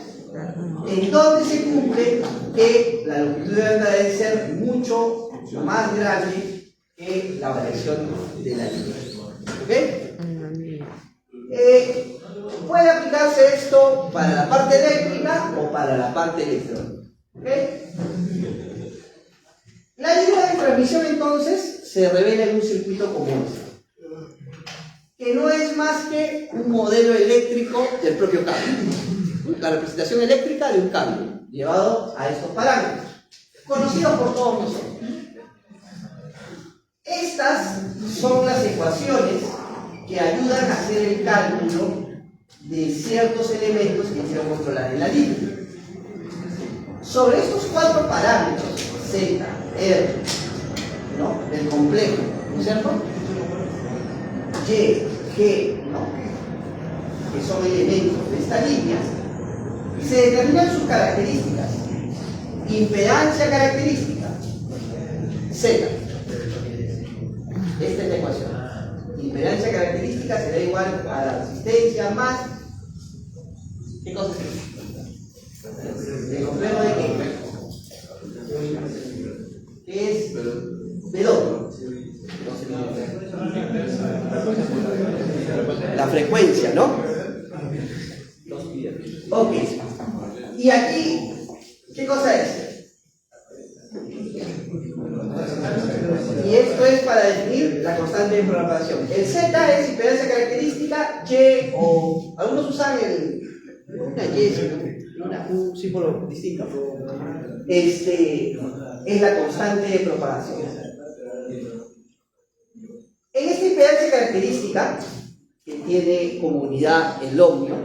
en donde se cumple que la longitud de onda debe ser mucho más grande que la variación de la línea. ¿Ok? Puede aplicarse esto para la parte eléctrica o para la parte electrónica. ¿Ok? La línea de transmisión entonces se revela en un circuito como este, que no es más que un modelo eléctrico del propio cable. La representación eléctrica de un cable llevado a estos parámetros, conocidos por todos nosotros. Estas son las ecuaciones que ayudan a hacer el cálculo de ciertos elementos que quiero controlar en la línea. Sobre estos cuatro parámetros, Z, R, ¿no?, del complejo, ¿no es cierto?, Y, G, ¿no?, que son elementos de esta línea, se determinan sus características. Impedancia característica, Z. Esta es la ecuación. Impedancia característica será igual a la resistencia más... ¿Qué cosa es? ¿El complejo de qué? ¿Qué es? ¿W? La frecuencia, ¿no? Ok. Y aquí, ¿qué cosa es? Y esto es para definir la constante de propagación. El Z es impedancia característica, Y, o algunos usan una Y, un símbolo distinto. Es la constante de propagación. En esta impedancia característica, que tiene como unidad el ohmio,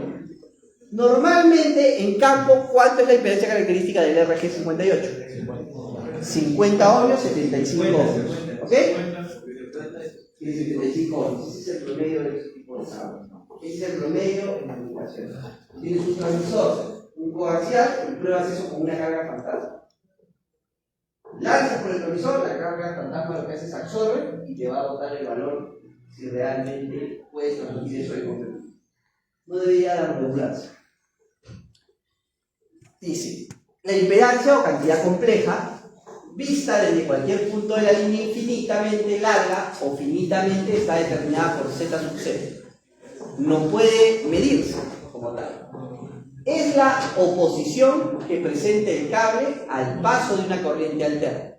normalmente en campo, ¿cuánto es la impedancia característica del RG58? 50 ohmios, 75 ohmios. ¿Ok? 75 ohmios. Ese es el promedio de este tipo de sables. Ese es el promedio en la comunicación. Tienes un transmisor, un coaxial, y pruebas eso con una carga fantasma. Lanzas por el transmisor, la carga fantasma lo que hace es absorbe y te va a botar el valor si realmente puedes transmitir eso de contenido. No debería regularse. Dice, la impedancia o cantidad compleja, vista desde cualquier punto de la línea infinitamente larga o finitamente, está determinada por Z sub C. No puede medirse como tal. Es la oposición que presenta el cable al paso de una corriente alterna.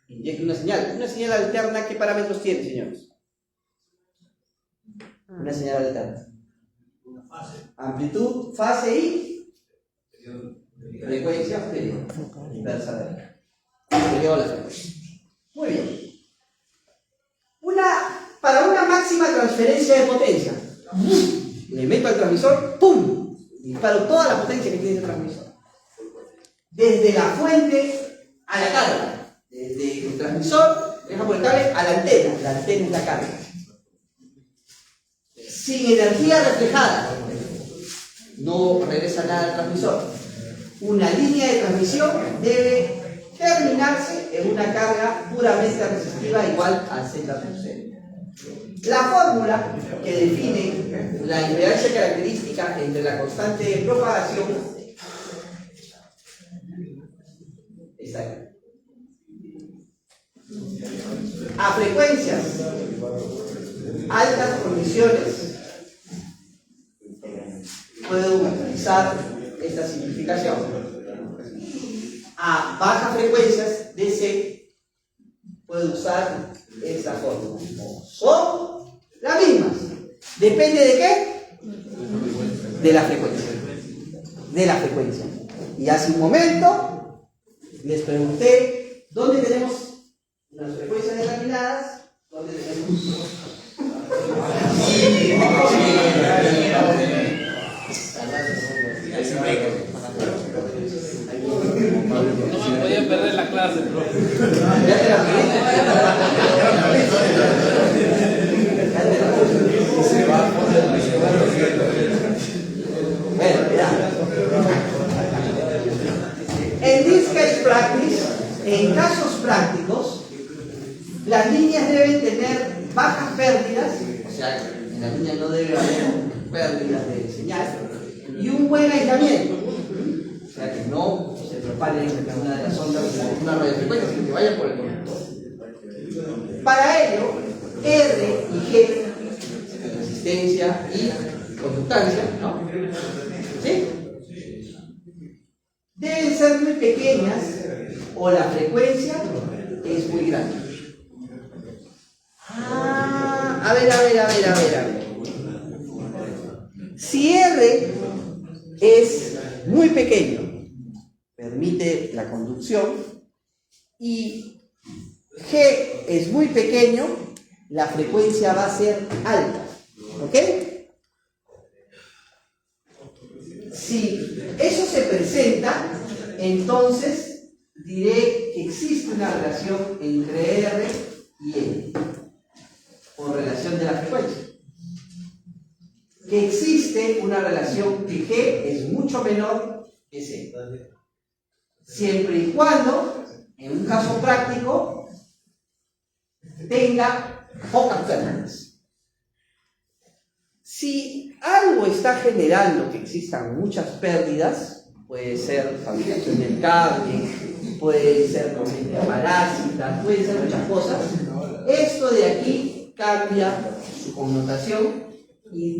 Inyecta una señal. Una señal alterna, ¿qué parámetros tiene, señores? Una señal alterna. Amplitud, fase y frecuencia inversa de la frecuencia. Muy bien. Para una máxima transferencia de potencia, le meto al transmisor, ¡pum! Disparo toda la potencia que tiene el transmisor. Desde la fuente a la carga. Desde el transmisor, dejamos el cable a la antena. La antena es la carga. Sin energía reflejada, no regresa nada al transmisor. Una línea de transmisión debe terminarse en una carga puramente resistiva igual a Z sub C. La fórmula que define la impedancia característica entre la constante de propagación está aquí. A frecuencias altas condiciones puedo utilizar esta simplificación. A bajas frecuencias DC puedo usar esta fórmula. Son las mismas. ¿Depende de qué? De la frecuencia. De la frecuencia. Y hace un momento les pregunté dónde tenemos las frecuencias determinadas, dónde tenemos. No me podía perder la clase, bro. Ya te la bueno, ya. En this case practice, en casos prácticos, las líneas deben tener bajas pérdidas, o sea, en la línea no debe haber pérdidas de señal, y un buen aislamiento, o sea, que no se propague una de las ondas de una radiofrecuencia, sino que vaya por el conductor. Para ello, R y G, resistencia y conductancia, ¿no? ¿Sí? Deben ser muy pequeñas o la frecuencia es muy grande. A ver. Si R es muy pequeño, permite la conducción, y G es muy pequeño, la frecuencia va a ser alta. ¿Ok? Si eso se presenta, entonces diré que existe una relación entre R y L, por relación de la frecuencia. Que existe una relación que G es mucho menor que C. Siempre y cuando, en un caso práctico, tenga pocas pérdidas. Si algo está generando que existan muchas pérdidas, puede ser fabricación del cable, puede ser corriente parásita, puede ser muchas cosas, esto de aquí cambia su connotación y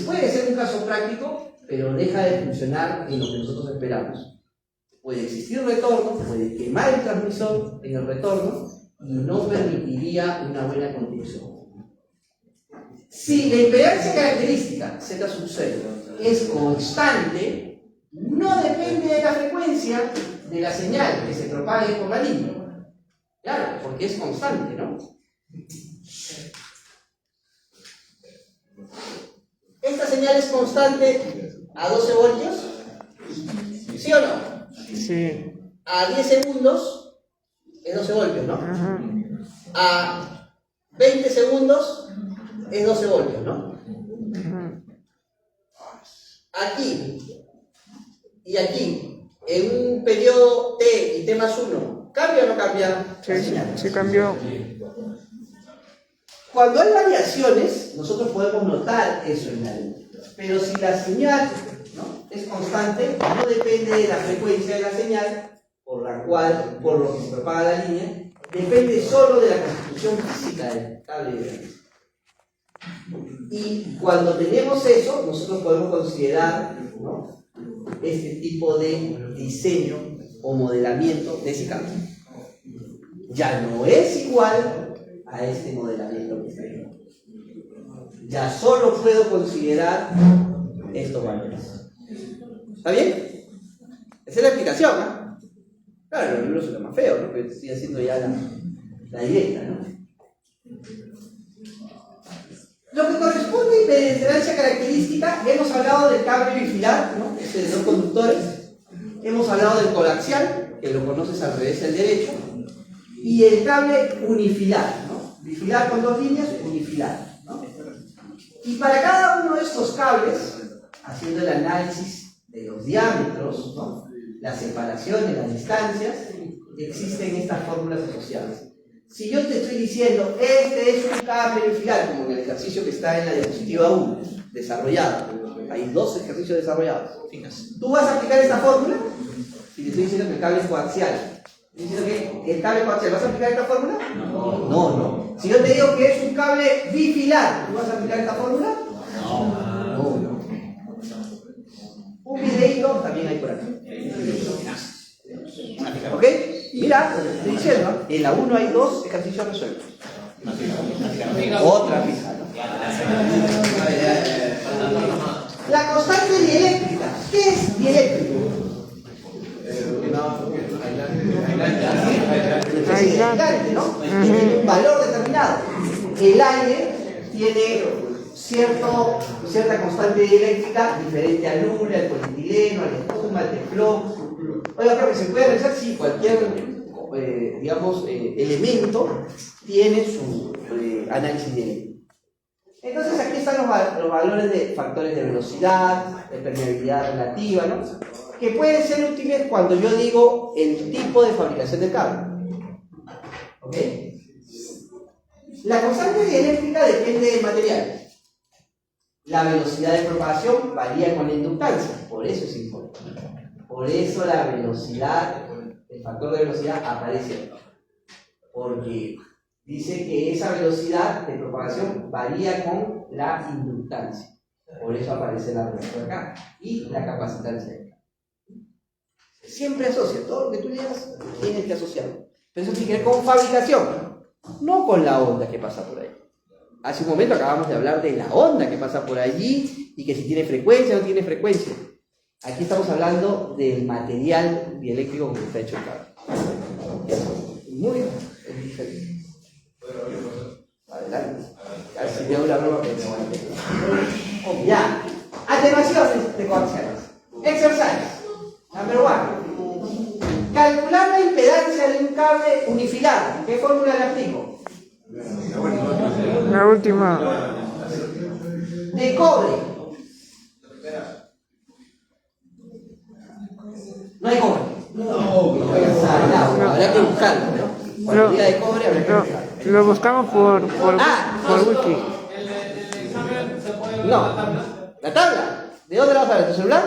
puede ser un caso práctico, pero deja de funcionar en lo que nosotros esperamos. Puede existir retorno, puede quemar el transmisor en el retorno y no permitiría una buena conducción. Si la impedancia característica Z sub C es constante, no depende de la frecuencia de la señal que se propague por la línea. Claro, porque es constante, ¿no? ¿Esta señal es constante a 12 voltios? ¿Sí o no? Sí. A 10 segundos es 12 voltios, ¿no? Ajá. A 20 segundos es 12 voltios, ¿no? Ajá. Aquí y aquí, en un periodo T y T más 1, ¿cambia o no cambia la señal? Sí cambió. Cuando hay variaciones, nosotros podemos notar eso en la línea. Pero si la señal ¿no? Es constante, no depende de la frecuencia de la señal por lo que se propaga la línea, depende solo de la constitución física del cable de electricidad. Y cuando tenemos eso, nosotros podemos considerar, ¿no?, este tipo de diseño o modelamiento de ese cable. Ya no es igual a este modelamiento que está ahí. Ya solo puedo considerar estos valores. ¿Está bien? Esa es la explicación, ¿no? Claro, los libros son más feos, ¿no? Pero estoy haciendo ya la directa, ¿no? Lo que corresponde a impedancia característica, hemos hablado del cable bifilar, ¿no?, ese de dos conductores. Hemos hablado del coaxial, que lo conoces al revés y al derecho. Y el cable unifilar, ¿no? Bifilar con dos líneas, unifilar, ¿no? Y para cada uno de estos cables, haciendo el análisis de los diámetros, ¿no?, las separaciones, las distancias, existen estas fórmulas asociadas. Si yo te estoy diciendo, este es un cable bifilar, como en el ejercicio que está en la diapositiva 1, desarrollado, hay 2 ejercicios desarrollados, ¿tú vas a aplicar esta fórmula? Si te estoy diciendo que el cable es coaxial, ¿estoy diciendo que el cable coaxial, ¿vas a aplicar esta fórmula? No. Si yo te digo que es un cable bifilar, ¿tú vas a aplicar esta fórmula? No. Un videito también hay por aquí. ¿Ok? Mira, estoy diciendo, en la 1 hay 2 ejercicios resueltos. Otra fija, ¿no? La constante dieléctrica. ¿Qué es dieléctrico? Aislante, ¿no? Tiene un valor determinado. El aire tiene cierta constante dieléctrica diferente al hule, al polietileno, al espuma, al teflón. Oiga, creo que se puede realizar si cualquier, elemento tiene su análisis dieléctrico. Entonces aquí están los valores de factores de velocidad, de permeabilidad relativa, ¿no?, que pueden ser útiles cuando yo digo el tipo de fabricación del cable. ¿Ok? La constante dieléctrica depende del material. La velocidad de propagación varía con la inductancia, por eso es importante. Por eso la velocidad, el factor de velocidad aparece, porque dice que esa velocidad de propagación varía con la inductancia. Por eso aparece la respuesta acá y la capacitancia acá. Siempre asocia, todo lo que tú leas tienes que asociarlo. Pero eso tiene que ver con fabricación, no con la onda que pasa por ahí. Hace un momento acabamos de hablar de la onda que pasa por allí y que si tiene frecuencia o no tiene frecuencia. Aquí estamos hablando del material dieléctrico con que está hecho el cable. Es muy diferente. Adelante. A ver si veo la broma que me aguante. Ya. Atenuaciones de coaxiales. Exercise. Number 1. Calcular la impedancia de un cable unifilar. ¿Qué fórmula le aplico? La última. De cobre. No hay cobre. No. Habrá que buscarlo, ¿no? Cuando diga de cobre habrá que buscarlo. Lo buscamos por wiki. No. ¿La tabla? ¿De dónde la vas a ver? ¿Tu celular?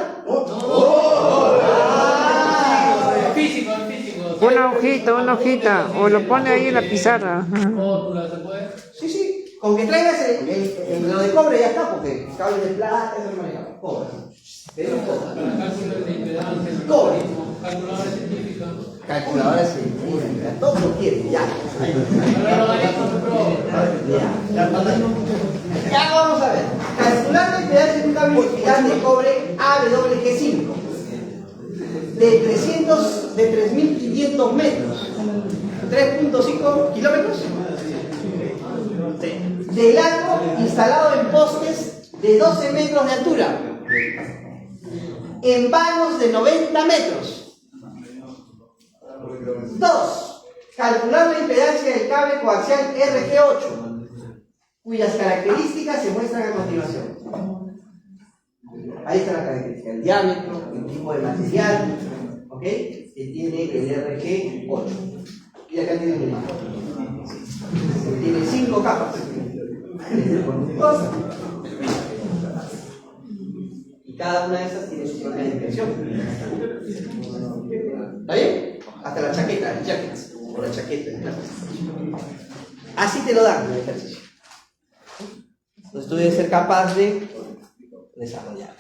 Físico. Una hojita, o lo pone ahí en la pizarra. Rótula, ¿se puede? Sí. Con que traigas lo de cobre ya está, porque el cable de plata, eso no manejamos. Cobre. Tenemos cobre. Para cálculos de impedancia. Cobre. Calculadora científica. Calculadora científica. Todo lo quiere, ya. Ya vamos a ver. Calcular la impedancia de un cable unifilar de cobre AWG5 de 3.500 metros, 3.5 kilómetros de largo, instalado en postes de 12 metros de altura, en vanos de 90 metros. 2. Calcular la impedancia del cable coaxial RG8, cuyas características se muestran a continuación. Ahí está la característica, el diámetro, el tipo de material, ¿ok?, que tiene el RG8. Y acá tiene un mapa. Tiene 5 capas. Y cada una de esas tiene su propia dimensión. ¿Está bien? Hasta la chaqueta, el jacket, o la chaqueta. Así te lo dan en el ejercicio. Entonces tú debes ser capaz de desarrollar.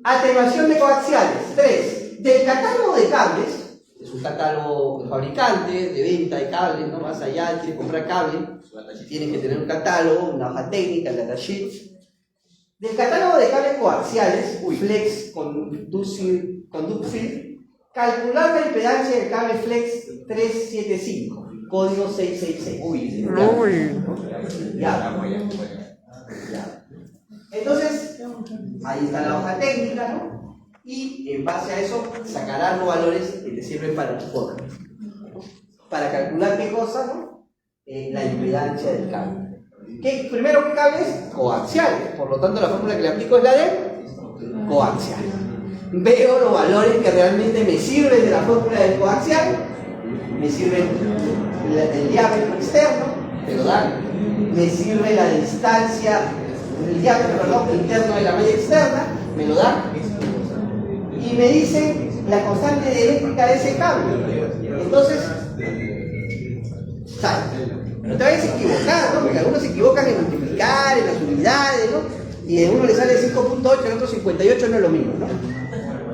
Atenuación de coaxiales. 3. Del catálogo de cables, es un catálogo de fabricante, de venta de cables, no vas allá, quieres comprar cable, tienes que tener un catálogo, una hoja técnica, el datasheet. Del catálogo de cables coaxiales, Flex Conductive, calcular la impedancia del cable Flex 375, código 666. Uy. Ya. Entonces, ahí está la hoja técnica, ¿no? Y en base a eso sacarás los valores que te sirven para tu fórmula. Para calcular qué cosa, ¿no? La impedancia del cable. Primero, ¿qué cable es? Coaxial. Por lo tanto, la fórmula que le aplico es la de coaxial. Veo los valores que realmente me sirven de la fórmula del coaxial. Me sirve el diámetro externo, te lo dan. Me sirve la distancia, el diámetro, interno de la malla externa, me lo dan. Y me dicen la constante eléctrica de ese cable. Entonces, ¿sabes? No te vayas a equivocar, ¿no? Porque algunos se equivocan en multiplicar, en las unidades, ¿no? Y a uno le sale 5.8, al otro 58, no es lo mismo, ¿no?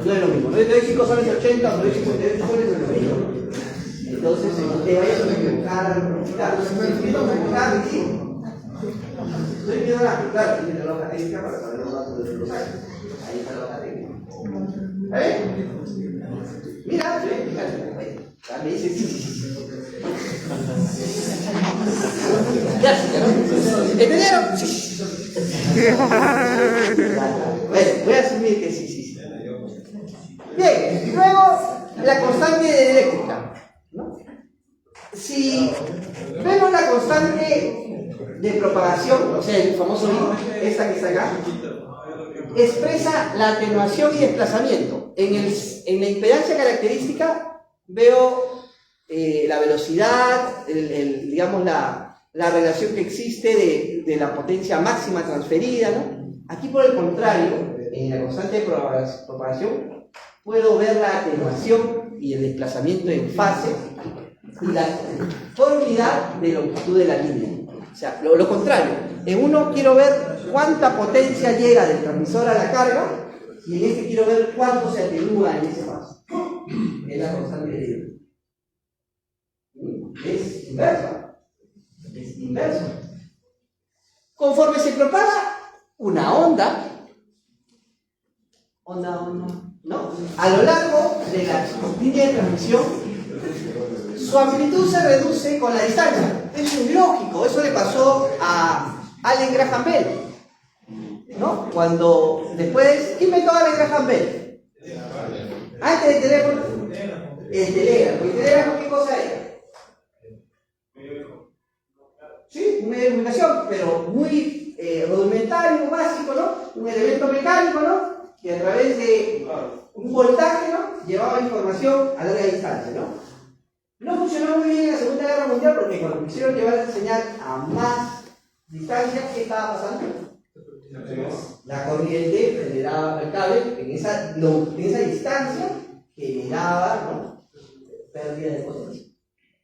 No es lo mismo. No te doy 5 soles 80, no te doy 58 soles, no es lo mismo. Entonces, no te vayas a equivocar, ¿sí? Estoy viendo claro, tiene la hoja técnica para saber los datos de los años. Ahí está la hoja técnica. Mira, me dice sí. Gracias, ¿no? ¿Entendieron? Sí. Bueno, voy a asumir que sí. Bien, luego la constante eléctrica, ¿no? Si vemos la constante de propagación, o sea, el famoso I, esta que está acá, expresa la atenuación y desplazamiento. En la impedancia característica veo la velocidad, digamos la relación que existe de la potencia máxima transferida, ¿no? Aquí, por el contrario, en la constante de propagación puedo ver la atenuación y el desplazamiento en fase y la formalidad de longitud de la línea. O sea, lo contrario. En uno quiero ver cuánta potencia llega del transmisor a la carga y en este quiero ver cuánto se atenúa en ese paso. Es la constante de Liouville. Es inverso. Conforme se propaga una onda, ¿no? A lo largo de la línea de transmisión, su amplitud se reduce con la distancia. Eso es lógico, eso le pasó a Allen Graham Bell, ¿no? Cuando después, ¿quién inventó Allen Graham Bell? Antes del teléfono, el telégrafo. ¿El telégrafo qué cosa era? Sí, un medio de comunicación, pero muy rudimentario, básico, ¿no? Un elemento mecánico, ¿no? Que a través de un voltaje, ¿no? Llevaba información a larga distancia, ¿no? No funcionó muy bien en la Segunda Guerra Mundial porque cuando quisieron llevar esa señal a más distancia, ¿qué estaba pasando? La corriente generaba el cable en esa distancia generaba, ¿no? Pérdida de potencia.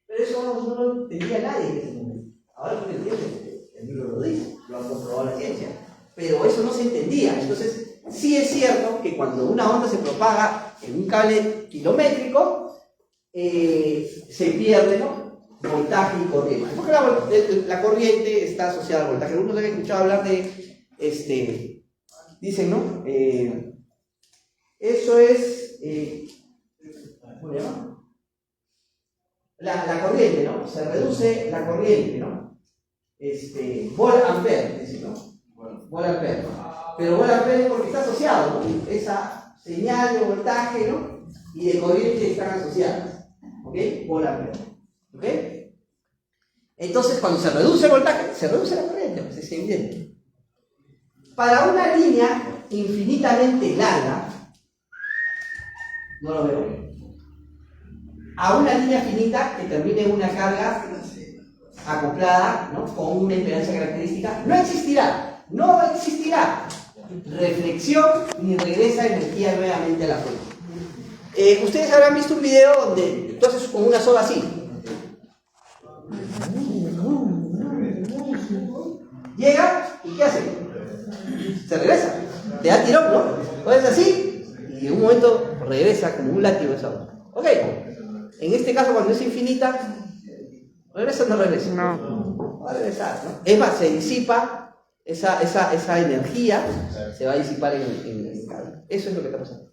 Pero eso no lo entendía nadie en ese momento. Ahora lo entienden, el libro lo dice, lo ha comprobado la ciencia. Pero eso no se entendía. Entonces, sí es cierto que cuando una onda se propaga en un cable kilométrico, se pierde, ¿no? Voltaje y corriente. Porque la corriente está asociada al voltaje. Algunos han escuchado hablar de, dicen, ¿no? Eso es, ¿cómo se llama? La corriente, ¿no? Se reduce la corriente, ¿no? Volt ampere, dicen, ¿no? Volt ampere. Pero volt ampere es porque está asociado, ¿no? Esa señal de voltaje, ¿no? Y de corriente están asociadas. ¿Ok? Volt ampere. ¿Ok? Entonces, cuando se reduce el voltaje, se reduce la corriente, pues es evidente. Para una línea infinitamente larga, no lo veo. A una línea finita que termine en una carga acoplada, ¿no? Con una impedancia característica, no existirá. reflexión ni regresa energía nuevamente a la fuente. Ustedes habrán visto un video donde tú haces con una soga así. Llega y ¿qué hace? Se regresa, te da tirón, ¿no? Lo haces así y en un momento regresa como un látigo esa hoja. Ok, en este caso cuando es infinita, ¿regresa o no regresa? No. Va a regresar, ¿no? Es más, se disipa esa energía, se va a disipar en el cable. Eso es lo que está pasando.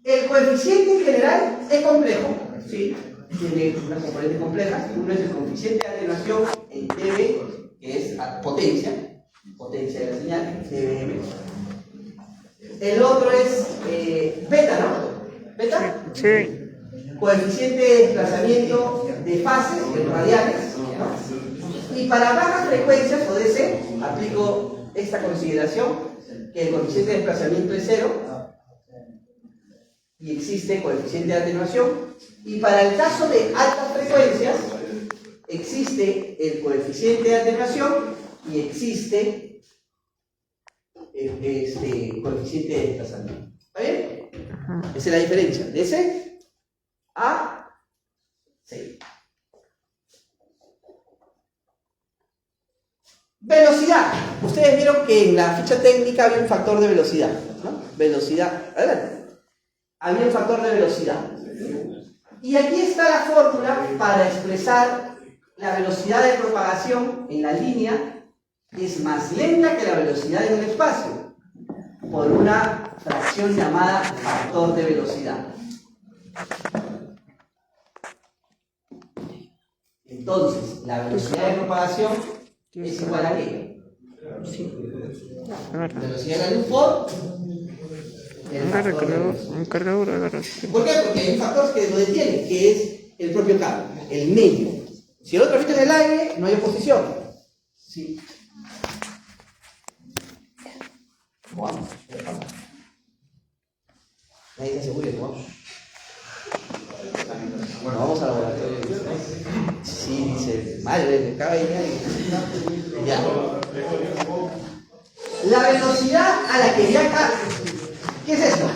El coeficiente en general es complejo, ¿sí? Tiene unas componentes complejas. Uno es el coeficiente de atenuación en dB, que es potencia de la señal, dBm. El otro es beta, ¿no? ¿Beta? Sí. Coeficiente de desplazamiento de fases, en radianes, ¿no? Y para bajas frecuencias, o DC, aplico esta consideración, que el coeficiente de desplazamiento es 0, y existe coeficiente de atenuación. Y para el caso de altas frecuencias, existe el coeficiente de atenuación y existe coeficiente de desplazamiento. ¿Está bien? Esa es la diferencia de ese a C. Velocidad. Ustedes vieron que en la ficha técnica había un factor de velocidad, ¿no? Velocidad. Adelante. Había un factor de velocidad. Y aquí está la fórmula para expresar la velocidad de propagación en la línea, que es más lenta que la velocidad en el espacio, por una fracción llamada factor de velocidad. Entonces, la velocidad de propagación es igual a ¿qué? La velocidad de la luz por el factor de velocidad. Un cargador agarra. ¿Por qué? Porque hay un factor que lo detiene, que es el propio cable, el medio. Si el otro está en el aire, no hay oposición. Sí. Vamos. Nadie se asegure, ¿no? Bueno, vamos al laboratorio. Sí, dice, madre, me cabe ya. La velocidad a la que viaja, ¿qué es esto?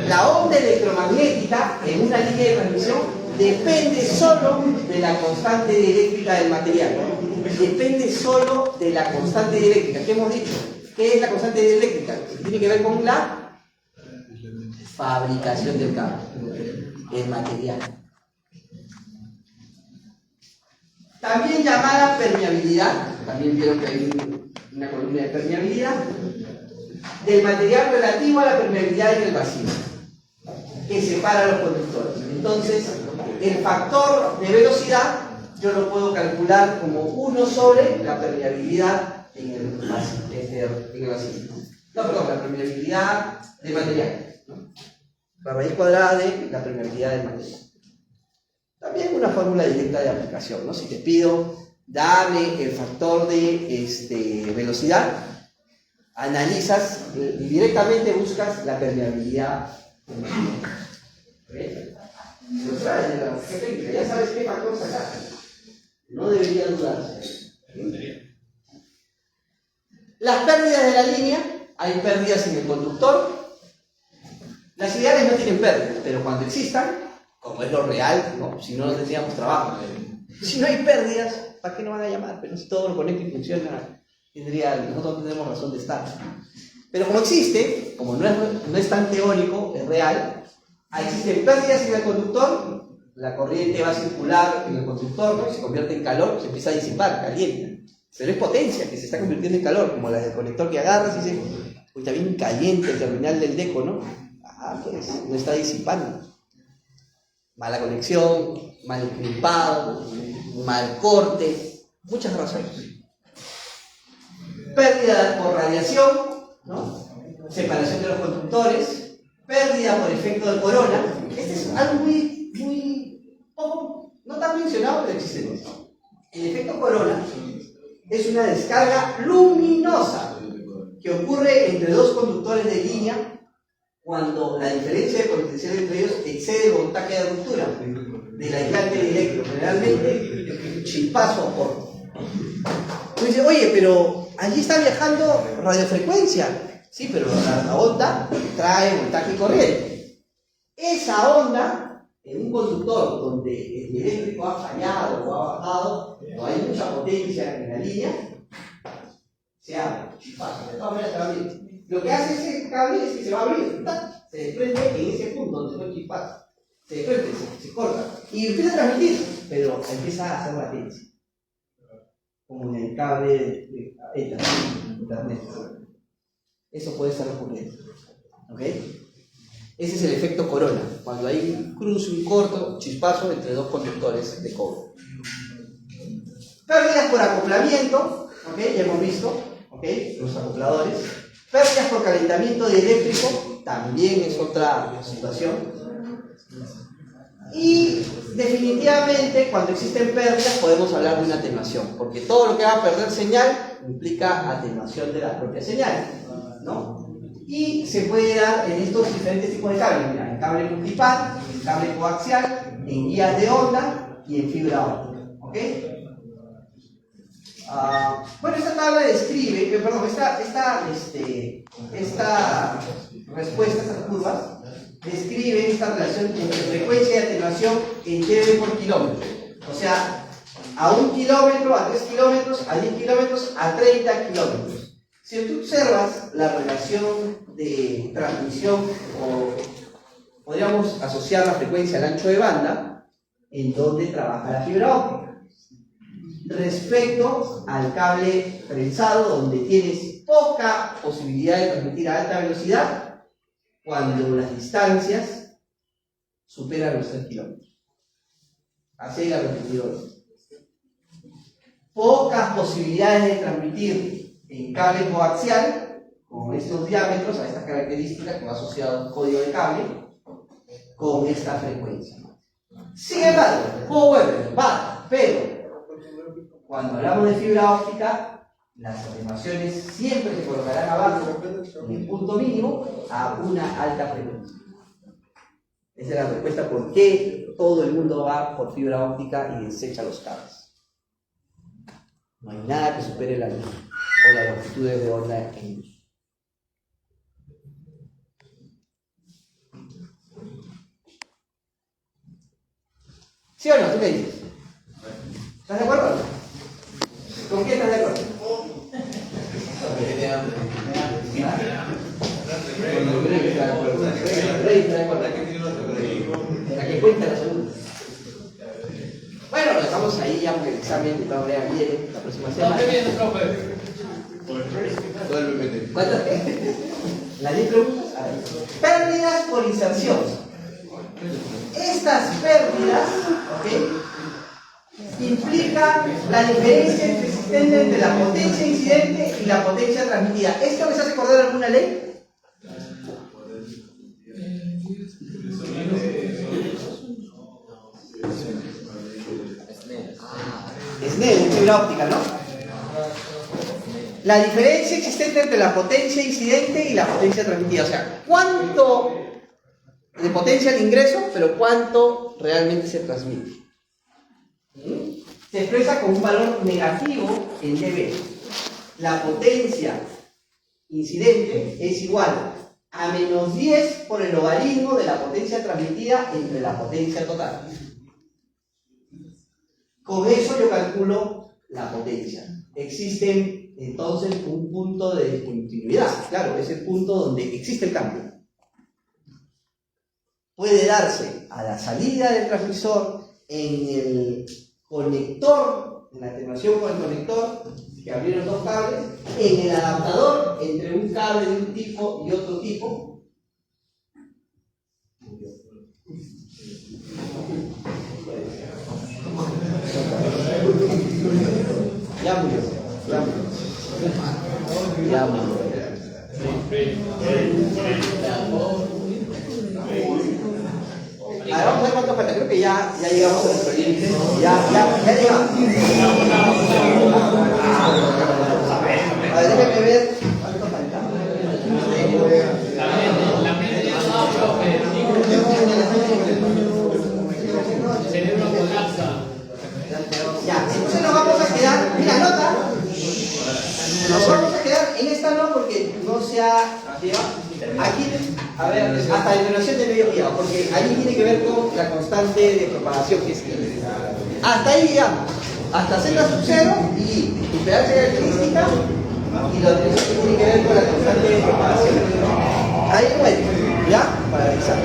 La onda electromagnética en una línea de transmisión depende solo de la constante dieléctrica del material. Depende solo de la constante dieléctrica. ¿Qué hemos dicho? ¿Qué es la constante dieléctrica? Tiene que ver con la fabricación del cable, el material. También llamada permeabilidad, también vieron que hay una columna de permeabilidad, del material relativo a la permeabilidad en el vacío, que separa a los conductores. Entonces, el factor de velocidad yo lo puedo calcular como 1 sobre la permeabilidad en el vacío. No, perdón, la permeabilidad del material, ¿no? La raíz cuadrada de la permeabilidad del material. También una fórmula directa de aplicación, ¿no? Si te pido, dame el factor de velocidad, analizas y directamente buscas la permeabilidad. Lo traes de la física técnica, ya sabes qué factor sacar. No debería dudarse. Las pérdidas de la línea, hay pérdidas en el conductor. Las ideales no tienen pérdidas, pero cuando existan, como es lo real, ¿no? Si no, no tendríamos trabajo. Si no hay pérdidas, ¿para qué nos van a llamar? Pero si todo lo conecta y funciona, nosotros no tenemos razón de estar. Pero como existe, como no es tan teórico, es real, existen pérdidas en el conductor, la corriente va a circular en el conductor, ¿no? Se convierte en calor, se empieza a disipar, caliente. Pero es potencia que se está convirtiendo en calor, como la del conector que agarras y dice, uy, está bien caliente el terminal del deco, ¿no? Pues no está disipando. Mala conexión, mal encripado, mal corte, muchas razones. Pérdida por radiación, ¿no? Separación de los conductores, pérdida por efecto de corona. Este es algo muy poco, no tan mencionado, pero existe. El efecto corona es una descarga luminosa que ocurre entre dos conductores de línea cuando la diferencia de potencial entre ellos excede el voltaje de ruptura del aislante dieléctrico, generalmente chispazo o corto. Tú dices, oye, pero allí está viajando radiofrecuencia, sí, pero la onda trae voltaje y corriente. Esa onda, en un conductor donde el eléctrico ha fallado o ha bajado, no hay mucha potencia en la línea, se abre, chispazo, de todas maneras se va a abrir. Lo que hace ese cable es que se va a abrir, ¡tac! Se desprende en ese punto donde fue el chispazo. Se desprende, se corta y empieza a transmitir, pero empieza a hacer latencia. Como en el cable de internet. Eso puede estar ocurriendo. ¿Ok? Ese es el efecto corona, cuando hay un cruce, un corto, chispazo entre dos conductores de cobre. Pérdidas por acoplamiento, ¿ok? Ya hemos visto, ¿ok? Los acopladores. Pérdidas por calentamiento dieléctrico, también es otra situación. Y definitivamente, cuando existen pérdidas, podemos hablar de una atenuación, porque todo lo que va a perder señal implica atenuación de la propia señal, ¿no? Y se puede dar en estos diferentes tipos de cables, mira, en cable multipad, en cable coaxial, en guías de onda y en fibra óptica, ¿ok? Bueno, esta tabla describe, esta respuesta, estas curvas, describe esta relación entre frecuencia y atenuación en dB por kilómetro. O sea, a 1 kilómetro, a 3 kilómetros, a 10 kilómetros, a 30 kilómetros. Si tú observas la relación de transmisión, o podríamos asociar la frecuencia al ancho de banda, en donde trabaja la fibra óptica, respecto al cable trenzado, donde tienes poca posibilidad de transmitir a alta velocidad, cuando las distancias superan los 3 kilómetros. Así la repetidora. Pocas posibilidades de transmitir en cable coaxial, con estos diámetros, a estas características que va asociado un código de cable, con esta frecuencia. Sin embargo, power va, pero cuando hablamos de fibra óptica, las atenuaciones siempre se colocarán abajo, en el punto mínimo, a una alta frecuencia. Esa es la respuesta por qué todo el mundo va por fibra óptica y desecha los cables. No hay nada que supere la luz o las longitudes de onda en luz. ¿Sí o no? ¿Tú qué dices? ¿Estás de acuerdo? ¿Con quién estás de acuerdo? La que cuenta la salud. Bueno, lo dejamos ahí ya porque el examen de todas maneras viene la próxima semana. ¿Qué viene, profe? ¿Cuántas? ¿Las 10 preguntas? A ver. Pérdidas por inserción. Estas pérdidas, ¿ok?, implica la diferencia existente entre la potencia incidente y la potencia transmitida. ¿Esto les hace acordar alguna ley? SNED, fibra óptica, ¿no? La diferencia existente entre la potencia incidente y la potencia transmitida. O sea, ¿cuánto de potencia al ingreso, pero cuánto realmente se transmite? Se expresa con un valor negativo en dB. La potencia incidente es igual a menos 10 por el logaritmo de la potencia transmitida entre la potencia total. Con eso yo calculo la potencia. Existe entonces un punto de discontinuidad. Claro, es el punto donde existe el cambio. Puede darse a la salida del transmisor, en el conector, en la atenuación con el conector, que abrieron dos cables, en el adaptador entre un cable de un tipo y otro tipo. Ya murió. A ver, vamos a ver cuánto falta. Creo que ya llegamos a nuestro límite. Ya llegamos. A ver, déjenme ver cuánto falta. La media no, profe. El cerebro colapsa. Ya, entonces nos vamos a quedar. Mira, nota. sea, aquí, a ver, hasta la eliminación del medio guiado, porque ahí tiene que ver con la constante de propagación que existe. Hasta ahí llegamos, hasta Z sub 0 y tu pH característica y lo que tiene que ver con la constante de propagación. Ahí muere, ¿ya? Para avisar.